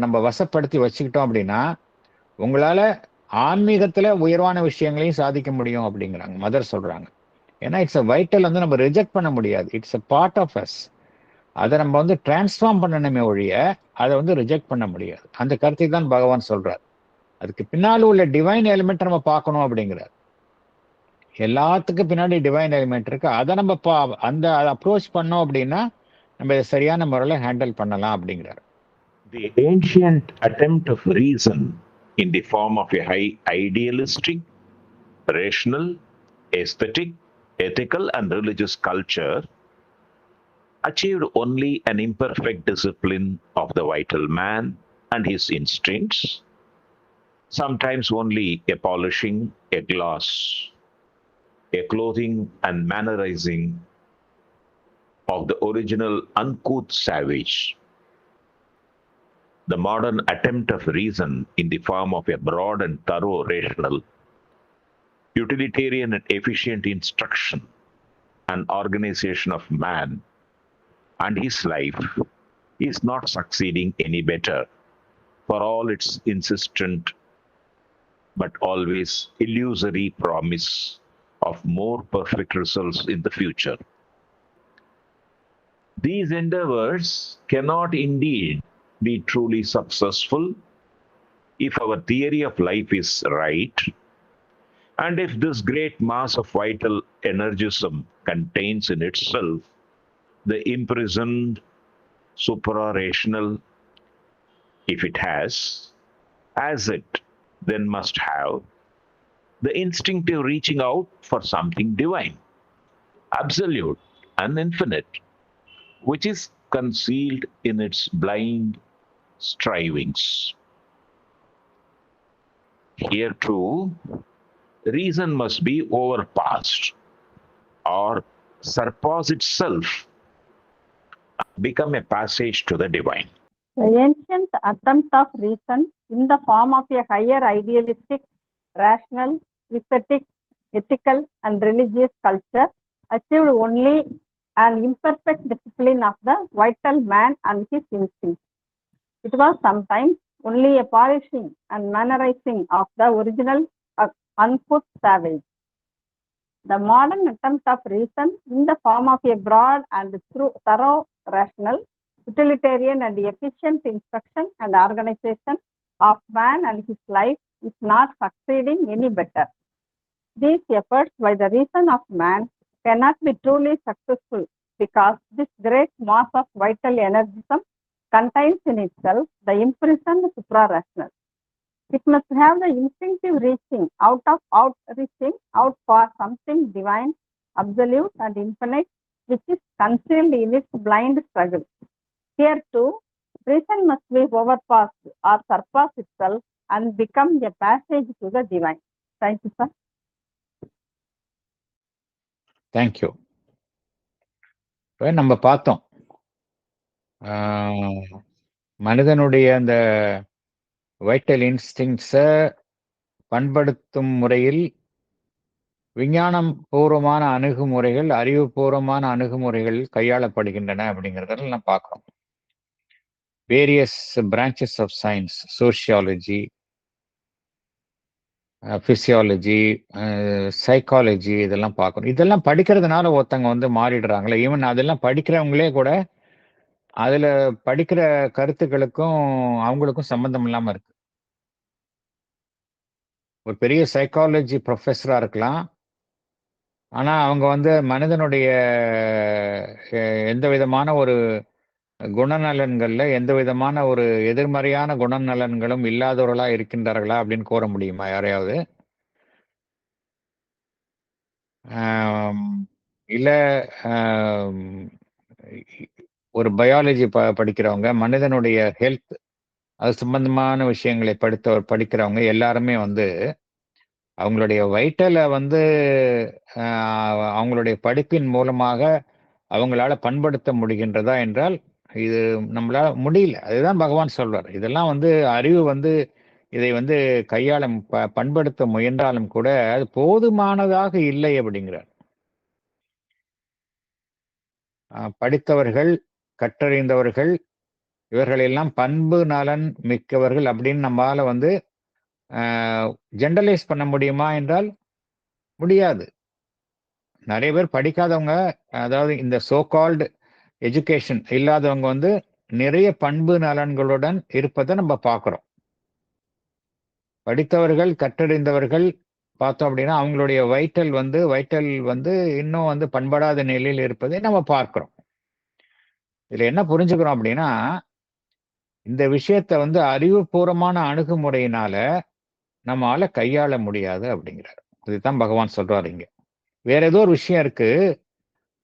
நம்ம வசப்படுத்தி வச்சுக்கிட்டோம் அப்படின்னா உங்களால் ஆன்மீகத்தில் உயர்வான விஷயங்களையும் சாதிக்க முடியும் அப்படிங்கிறாங்க, மதர் சொல்கிறாங்க. ஏன்னா இட்ஸ் அ வைட்டல் நம்ம ரிஜெக்ட் பண்ண முடியாது. It's a part of us. அதை நம்ம டிரான்ஸ்ஃபார்ம் பண்ணணுமே ஒழிய அதை ரிஜெக்ட் பண்ண முடியாது. அந்த கருத்தை தான் பகவான் சொல்கிறார். அதுக்கு பின்னால் உள்ள டிவைன் எலிமெண்ட் நம்ம பார்க்கணும் அப்படிங்கிறார். எல்லாத்துக்கும் பின்னாடி டிவைன் எலிமெண்ட் இருக்கு. அதை நம்ம அந்த அப்ரோச் பண்ணோம் அப்படின்னா நம்ம இதை சரியான முறையில் ஹேண்டில் பண்ணலாம் அப்படிங்கிறார். The ancient attempt of reason in the form of a high idealistic, rational, aesthetic, ethical and religious culture achieved only an imperfect discipline of the vital man and his instincts, sometimes only a polishing, a gloss, a clothing and mannerizing of the original uncouth savage. The modern attempt of reason in the form of a broad and thorough rational, utilitarian and efficient instruction and organization of man and his life is not succeeding any better for all its insistent but always illusory promise of more perfect results in the future. These endeavors cannot indeed be truly successful if our theory of life is right, and if this great mass of vital energism contains in itself the imprisoned supra-rational, if it has, as it then must have, the instinctive reaching out for something divine, absolute, and infinite, which is concealed in its blind strivings. Here too, reason must be overpassed or surpass itself, become a passage to the divine. The ancient attempt of reason in the form of a higher idealistic, rational, aesthetic, ethical, and religious culture achieved only an imperfect discipline of the vital man and his instincts. It was sometimes only a polishing and mannerizing of the original unput savage. The modern attempt of reason in the form of a broad and thorough rational, utilitarian and efficient instruction and organization of man and his life is not succeeding any better. These efforts by the reason of man cannot be truly successful because this great mass of vital energism contains in itself the imprisoned supra-rational. It must have the instinctive reaching out for something divine, absolute, and infinite, which is concealed in its blind struggle. Here too, reason must be overpassed or surpass itself and become a passage to the divine. Thank you, sir. Thank you. நம்ம பார்த்தோம் மனிதனுடைய அந்த vital இன்ஸ்டிங்ஸை பண்படுத்தும் முறையில் விஞ்ஞானம் பூர்வமான அணுகுமுறைகள், அறிவுபூர்வமான அணுகுமுறைகள் கையாளப்படுகின்றன அப்படிங்கிறத நான் பார்க்குறோம். Various branches of science, sociology, physiology, psychology, இதெல்லாம் பார்க்கணும். இதெல்லாம் படிக்கிறதுனால ஒருத்தங்க மாறிடுறாங்களே. ஈவன் அதெல்லாம் படிக்கிறவங்களே கூட அதுல படிக்கிற கருத்துக்களுக்கும் அவங்களுக்கும் சம்பந்தம் இல்லாம இருக்கு. ஒரு பெரிய சைக்காலஜி ப்ரொஃபஸரா இருக்கலாம், ஆனா அவங்க மனிதனுடைய எந்த விதமான ஒரு குணநலன்கள்ல எந்த விதமான ஒரு எதிர்மறையான குணநலன்களும் இல்லாதவர்களா இருக்கின்றார்களா அப்படின்னு கூற முடியுமா யாரையாவது? இல்ல ஒரு பயாலஜி படிக்கிறவங்க, மனிதனுடைய ஹெல்த் அது சம்பந்தமான விஷயங்களை படிக்கிறவங்க எல்லாருமே அவங்களுடைய வைட்டலை அவங்களுடைய படிப்பின் மூலமாக அவங்களால பண்படுத்த முடிகின்றதா என்றால் இது நம்மளால முடியல. அதுதான் பகவான் சொல்றார். இதெல்லாம் அறிவு இதை கையாள பண்படுத்த முயன்றாலும் கூட அது போதுமானதாக இல்லை அப்படிங்கிறார். படித்தவர்கள், கற்றறிந்தவர்கள், இவர்களெல்லாம் பண்பு நலன் மிக்கவர்கள் அப்படின்னு நம்மளால ஜெனரலைஸ் பண்ண முடியுமா என்றால் முடியாது. நிறைய பேர் படிக்காதவங்க, அதாவது இந்த சோ கால்டு எஜுகேஷன் இல்லாதவங்க நிறைய பண்பு நலன்களுடன் இருப்பதை நம்ம பார்க்கிறோம். படித்தவர்கள், கற்றறிந்தவர்கள் பார்த்தோம் அப்படின்னா அவங்களுடைய வைட்டல் இன்னும் பண்படாத நிலையில் இருப்பதை நம்ம பார்க்கிறோம். இதுல என்ன புரிஞ்சுக்கிறோம் அப்படின்னா, இந்த விஷயத்த அறிவுபூர்வமான அணுகுமுறையினால நம்மால கையாள முடியாது அப்படிங்கிறார். இதுதான் பகவான் சொல்றாரு. இங்க வேற ஏதோ ஒரு விஷயம் இருக்கு,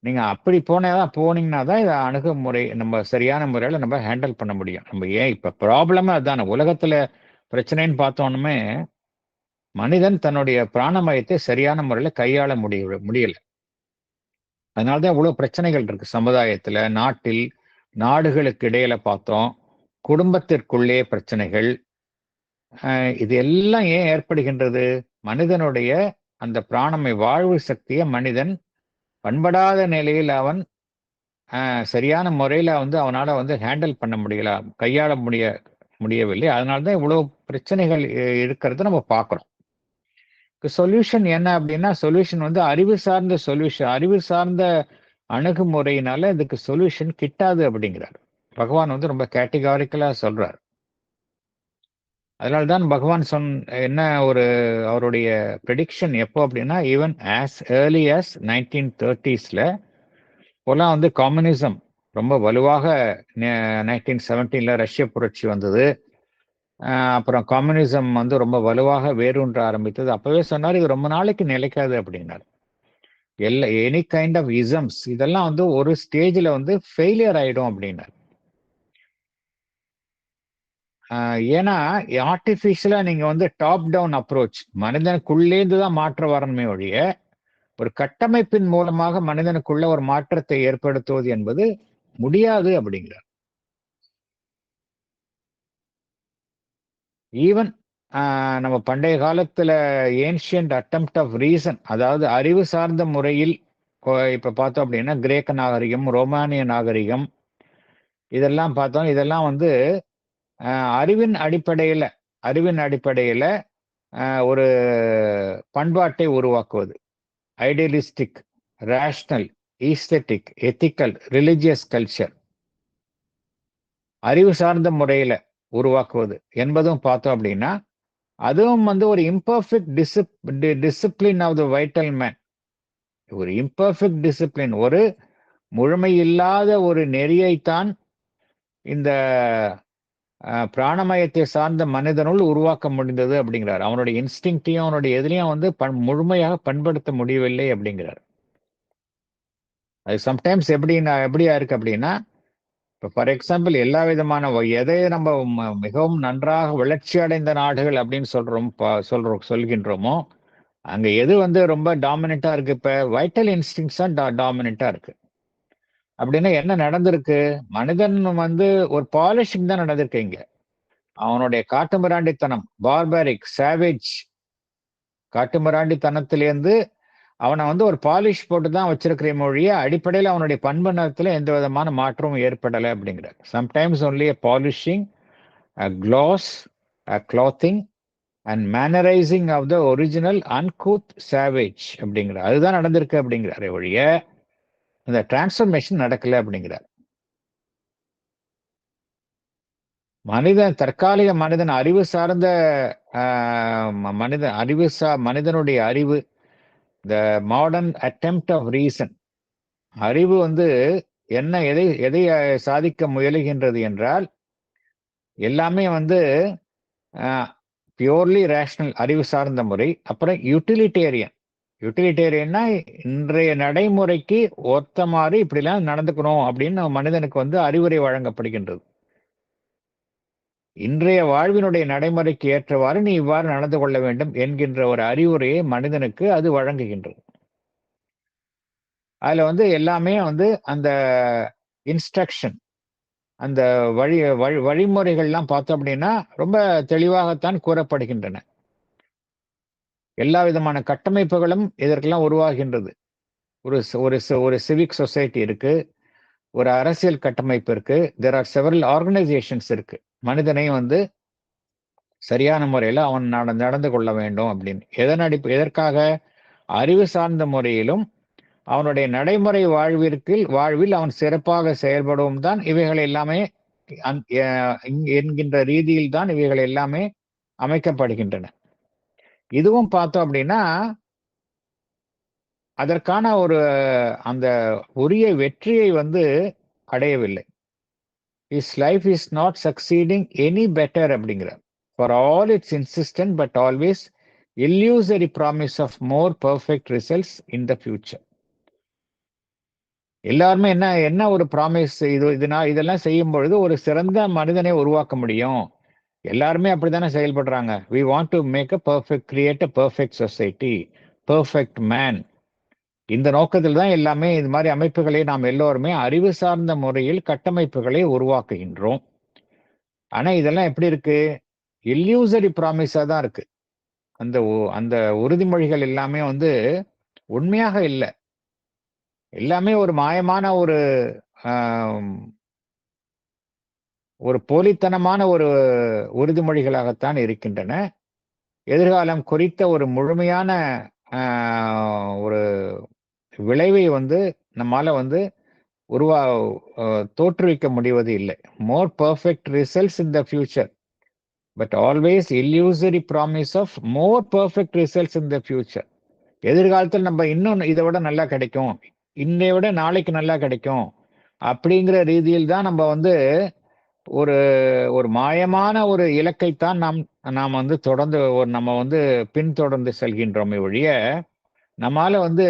நீங்க அப்படி போனீங்கன்னா தான் இதை அணுகுமுறை நம்ம சரியான முறையில நம்ம ஹேண்டில் பண்ண முடியும். நம்ம ஏன் இப்ப ப்ராப்ளமே அதுதானே. உலகத்துல பிரச்சனைன்னு பார்த்தோன்னுமே மனிதன் தன்னுடைய பிராணமயத்தை சரியான முறையில கையாள முடியல. அதனாலதான் இவ்வளவு பிரச்சனைகள் இருக்கு சமுதாயத்துல, நாட்டில், நாடுகளுக்கு இடையில பார்த்தோம், குடும்பத்திற்குள்ளே பிரச்சனைகள். இது எல்லாம் ஏன் ஏற்படுகின்றது? மனிதனுடைய அந்த பிராணமை வாழ்வு சக்தியை மனிதன் பண்படாத நிலையில் அவன் சரியான முறையில வந்து அவனால வந்து ஹேண்டில் பண்ண முடியல, கையாள முடியவில்லை. அதனால தான் இவ்வளவு பிரச்சனைகள் இருக்கிறத நம்ம பார்க்கிறோம். சொல்யூஷன் என்ன அப்படின்னா, சொல்யூஷன் வந்து அறிவு சார்ந்த சொல்யூஷன், அறிவு சார்ந்த அணுகுமுறையினால இதுக்கு சொல்யூஷன் கிட்டாது அப்படிங்கிறார். பகவான் வந்து ரொம்ப கேட்டகாரிக்கலா சொல்றார். அதனால தான் பகவான் என்ன ஒரு அவருடைய ப்ரெடிக்ஷன் எப்போ அப்படின்னா, ஈவன் ஆஸ் ஏர்லி ஆஸ் 1930ஸ்ல இப்போலாம் வந்து கம்யூனிசம் ரொம்ப வலுவாக 1917ல ரஷ்ய புரட்சி வந்தது. அப்புறம் கம்யூனிசம் வந்து ரொம்ப வலுவாக வேரூன்ற ஆரம்பித்தது. அப்பவே சொன்னார், இது ரொம்ப நாளைக்கு நிலைக்காது அப்படின்னாரு. எனி கைண்ட் ஆஃப் இசம்ஸ் இதெல்லாம் வந்து ஒரு ஸ்டேஜ்ல வந்து ஃபெயிலியர் ஆயிடும் அப்படின்னாரு. ஏன்னா ஆர்டிஃபிஷியலா நீங்க வந்து டாப் டவுன் அப்ரோச், மனிதனுக்குள்ளேந்து தான் மாற்றம் வரணுமே ஒழிய, ஒரு கட்டமைப்பின் மூலமாக மனிதனுக்குள்ள ஒரு மாற்றத்தை ஏற்படுத்துவது என்பது முடியாது அப்படிங்கிறார். ஈவன் நம்ம பண்டைய காலத்துல ஏன்ஷியன்ட் அட்டெம்ப்ட் ஆஃப் ரீசன், அதாவது அறிவு சார்ந்த முறையில் இப்ப பார்த்தோம் அப்படின்னா கிரேக்க நாகரிகம், ரோமானிய நாகரிகம் இதெல்லாம் பார்த்தோம். இதெல்லாம் வந்து அறிவின் அடிப்படையில ஒரு பண்பாட்டை உருவாக்குவது, idealistic, rational, aesthetic, ethical, religious culture, அறிவு சார்ந்த முறையில உருவாக்குவது என்பதும் பார்த்தோம் அப்படின்னா, அதுவும் வந்து ஒரு imperfect discipline of the vital man, ஒரு இம்பர்ஃபெக்ட் டிசிப்ளின், ஒரு முழுமையில்லாத ஒரு நெறியைத்தான் இந்த பிராணமயத்தை சார்ந்த மனிதனுள் உருவாக்க முடிந்தது அப்படிங்கிறார். அவனுடைய இன்ஸ்டிங்டையும் அவனுடைய எதிலையும் வந்து முழுமையாக பண்படுத்த முடியவில்லை அப்படிங்கிறார். அது சம்டைம்ஸ் எப்படியா இருக்கு அப்படின்னா, இப்போ ஃபார் எக்ஸாம்பிள் எல்லா விதமான எதை நம்ம மிகவும் நன்றாக வளர்ச்சி அடைந்த நாடுகள் அப்படின்னு சொல்கின்றோமோ, அங்க எது வந்து ரொம்ப டாமினண்டா இருக்கு? இப்ப வைட்டல் இன்ஸ்டிங்ஸ் தான் டாமினண்டா இருக்கு. அப்படின்னா என்ன நடந்திருக்கு? மனிதன் வந்து ஒரு பாலிஷிங் தான் நடந்திருக்கு இங்க. அவனுடைய காட்டுமிராண்டித்தனம், பார்பாரிக், சாவேஜ் காட்டுமிராண்டித்தனத்திலேருந்து அவனை வந்து ஒரு பாலிஷ் போட்டு தான் வச்சிருக்கிற மொழிய, அடிப்படையில் அவனுடைய பண்பு நலத்துல எந்த விதமான மாற்றமும் ஏற்படலை அப்படிங்கிறார். Sometimes only a polishing, a gloss, a clothing and mannerizing of the original uncouth savage அப்படிங்கிறார். அதுதான் நடந்திருக்கு அப்படிங்கிறார் ஒழிய இந்த டிரான்ஸ்ஃபர்மேஷன் நடக்கல அப்படிங்கிறார். தற்காலிக மனிதன் அறிவு சார்ந்த மனிதனுடைய அறிவு, the modern attempt of reason, அறிவு வந்து எதை சாதிக்க முயலுகின்றது என்றால், எல்லாமே வந்து பியூர்லி ரேஷனல், அறிவு சார்ந்த முறை. அப்புறம் யூட்டிலிட்டேரியன்னா இன்றைய நடைமுறைக்கு ஒத்த மாதிரி இப்படிலாம் நடந்துக்கணும் அப்படின்னு மனிதனுக்கு வந்து அறிவுரை வழங்கப்படுகின்றது. இன்றைய வாழ்வினுடைய நடைமுறைக்கு ஏற்றவாறு நீ இவ்வாறு நடந்து கொள்ள வேண்டும் என்கின்ற ஒரு அறிவுரையை மனிதனுக்கு அது வழங்குகின்றது. அதுல வந்து எல்லாமே வந்து அந்த இன்ஸ்ட்ரக்ஷன், அந்த வழிமுறைகள்லாம் பார்த்தோம் அப்படின்னா ரொம்ப தெளிவாகத்தான் கூறப்படுகின்றன. எல்லா விதமான கட்டமைப்புகளும் இதற்கெல்லாம் உருவாகின்றது. ஒரு சிவிக் சொசைட்டி இருக்கு, ஒரு அரசியல் கட்டமைப்பு இருக்கு, தேர் ஆர் செவரல் ஆர்கனைசேஷன்ஸ் இருக்கு. மனிதனை வந்து சரியான முறையில அவன் நடந்து கொள்ள வேண்டும் அப்படின்னு எதற்காக? அறிவு சார்ந்த முறையிலும் அவனுடைய நடைமுறை வாழ்வில் அவன் சிறப்பாக செயல்படவும் தான் இவைகள் எல்லாமே என்கின்ற ரீதியில் தான் இவைகள் எல்லாமே அமைக்கப்படுகின்றன. இதுவும் பார்த்தோம் அப்படின்னா அதற்கான அந்த உரிய வெற்றியை வந்து அடையவில்லை. His life is not succeeding any better அப்படிங்கிறார். For all its insistent but always illusory promise of more perfect results in the future. எல்லாருமே என்ன ஒரு ப்ராமிஸ், இதெல்லாம் செய்யும் பொழுது ஒரு சிறந்த மனிதனை உருவாக்க முடியும், எல்லாருமே அப்படித்தானே செயல்படுறாங்க. We want to create a perfect society, perfect man. இந்த நோக்கத்தில் தான் எல்லாமே இது மாதிரி அமைப்புகளை நாம் எல்லோருமே அறிவு சார்ந்த முறையில் கட்டமைப்புகளை உருவாக்குகின்றோம். ஆனா இதெல்லாம் எப்படி இருக்கு? இல்லியூசரி ப்ராமிஸா தான் இருக்கு. அந்த உறுதிமொழிகள் எல்லாமே வந்து உண்மையாக இல்லை. எல்லாமே ஒரு மாயமான ஒரு ஒரு போலித்தனமான ஒரு உறுதிமொழிகளாகத்தான் இருக்கின்றன. எதிர்காலம் குறித்த ஒரு முழுமையான ஒரு விளைவை வந்து நம்மால வந்து தோற்றுவிக்க முடிவது இல்லை. More perfect results in the future, but always illusory promise of more perfect results in the future. எதிர்காலத்தில் நம்ம இன்னும் இதை விட நல்லா கிடைக்கும், இன்னை விட நாளைக்கு நல்லா கிடைக்கும் அப்படிங்கிற ரீதியில் தான் நம்ம வந்து ஒரு ஒரு மாயமான ஒரு இலக்கைத்தான் நாம் வந்து தொடர்ந்து நம்ம வந்து பின்தொடர்ந்து செல்கின்றோமே ஒழிய நம்மால வந்து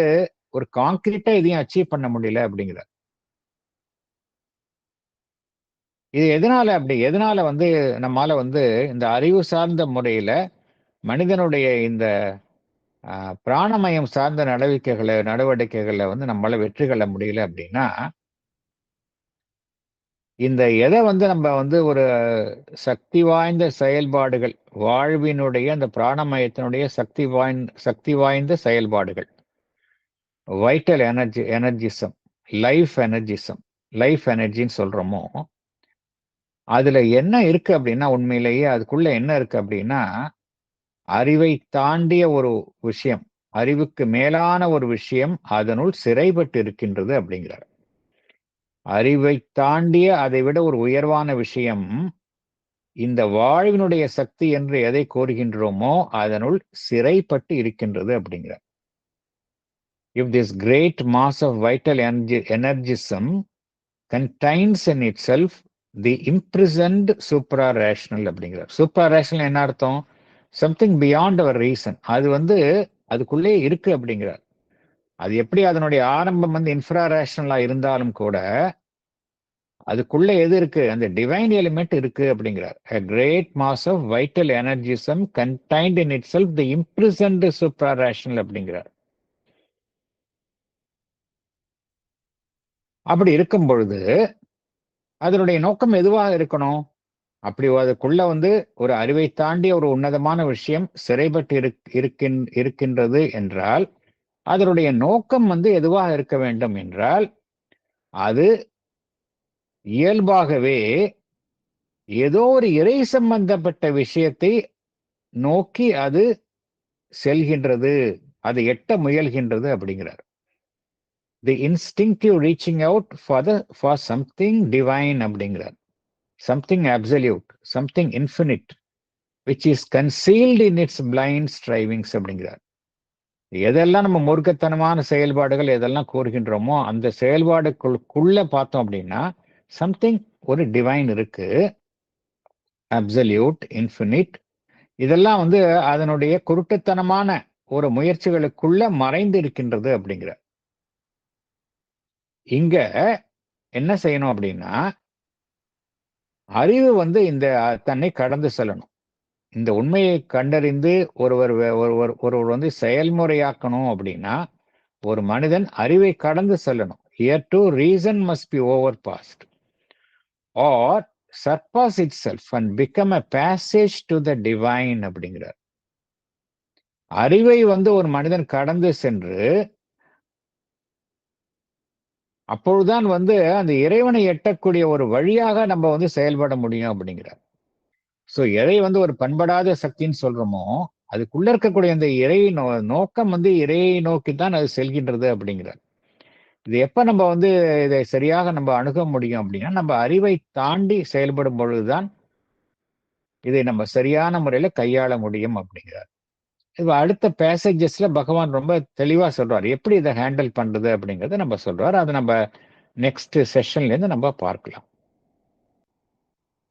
ஒரு கான்கிரீட்டா இதையும் அச்சீவ் பண்ண முடியல அப்படிங்கிற. இது எதனால வந்து நம்மால வந்து இந்த அறிவு சார்ந்த முறையில மனிதனுடைய இந்த பிராணமயம் சார்ந்த நடவடிக்கைகளை வந்து நம்மளால வெற்றி கொள்ள முடியல அப்படின்னா, இந்த எதை வந்து நம்ம வந்து ஒரு சக்தி வாய்ந்த செயல்பாடுகள், வாழ்வினுடைய அந்த பிராணமயத்தினுடைய சக்தி வாய்ந்த செயல்பாடுகள், வைட்டல் எனர்ஜிசம், லைஃப் எனர்ஜின்னு சொல்றோமோ, அதுல என்ன இருக்கு அப்படின்னா, உண்மையிலேயே அதுக்குள்ள என்ன இருக்கு அப்படின்னா, அறிவை தாண்டிய ஒரு விஷயம், அறிவுக்கு மேலான ஒரு விஷயம் அதனுள் சிறைப்பட்டு இருக்கின்றது அப்படிங்கிறார். அறிவை தாண்டிய அதை விட ஒரு உயர்வான விஷயம் இந்த வாழ்வினுடைய சக்தி என்று எதை கோருகின்றோமோ அதனுள் சிறைப்பட்டு இருக்கின்றது அப்படிங்கிறார். If this great mass of vital energism contains in itself the imprisoned supra-rational அப்படிங்கிறார். supra-rational என்ன அர்த்தம்? Something beyond our reason. அது வந்து அதுக்குள்ளே இருக்கு அப்படிங்கிறார். அது எப்படி அதனுடைய ஆரம்பம் வந்து இன்ஃப்ரா ரேஷனலா இருந்தாலும் கூட அதுக்குள்ள எது இருக்கு? அந்த டிவைன் எலிமெண்ட் இருக்கு அப்படிங்கிறார். A great mass of vital energism contained in itself the imprisoned supra-rational அப்படிங்கிறார். அப்படி இருக்கும் பொழுது அதனுடைய நோக்கம் எதுவாக இருக்கணும்? அப்படி அதுக்குள்ள வந்து ஒரு அறிவை தாண்டிய ஒரு உன்னதமான விஷயம் சிறைப்பட்டு இருக்கின்றது என்றால் அதனுடைய நோக்கம் வந்து எதுவாக இருக்க வேண்டும் என்றால், அது இயல்பாகவே ஏதோ ஒரு இறை சம்பந்தப்பட்ட விஷயத்தை நோக்கி அது செல்கின்றது, அதை எட்ட முயல்கின்றது அப்படிங்கிறார். The instinctive reaching out for something divine அப்படிங்கிறார். Something absolute, something infinite which is concealed in its blind strivings அப்படிங்கிறார். எதெல்லாம் நம்ம மூர்க்கத்தனமான செயல்பாடுகள் எதெல்லாம் கூறுகின்றோமோ அந்த செயல்பாடுக்குள்ள பார்த்தோம் அப்படின்னா சம்திங் ஒரு டிவைன் இருக்கு, அப்சல்யூட், இன்ஃபினிட். இதெல்லாம் வந்து அதனுடைய குருட்டுத்தனமான ஒரு முயற்சிகளுக்குள்ள மறைந்து இருக்கின்றது அப்படிங்கிற. இங்க என்ன செய்யணும் அப்படின்னா, அறிவு வந்து இந்த தன்னை கடந்து செல்லணும். இந்த உண்மையை கண்டறிந்து ஒருவர் வந்து செயல்முறையாக்கணும் அப்படின்னா ஒரு மனிதன் அறிவை கடந்து செல்லணும். Here too reason must be overpassed or surpass itself and become a passage to the divine அப்படிங்கிறார். அறிவை வந்து ஒரு மனிதன் கடந்து சென்று அப்பொழுதுதான் வந்து அந்த இறைவனை எட்டக்கூடிய ஒரு வழியாக நம்ம வந்து செயல்பட முடியும் அப்படிங்கிறார். ஸோ எதை வந்து ஒரு பண்படாத சக்தின்னு சொல்றோமோ அதுக்குள்ள இருக்கக்கூடிய அந்த இறை நோக்கம் வந்து இறையை நோக்கித்தான் அது செல்கின்றது அப்படிங்கிறார். இது எப்ப நம்ம வந்து இதை சரியாக நம்ம அணுக முடியும் அப்படின்னா, நம்ம அறிவை தாண்டி செயல்படும் பொழுதுதான் இதை நம்ம சரியான முறையில கையாள முடியும் அப்படிங்கிறார். இப்ப அடுத்த பேசேஜஸ்ல பகவான் ரொம்ப தெளிவா சொல்றாரு எப்படி இதை ஹேண்டில் பண்றது அப்படிங்கறத நம்ம சொல்றாரு. அதை நம்ம நெக்ஸ்ட் செஷன்ல இருந்து நம்ம பார்க்கலாம்.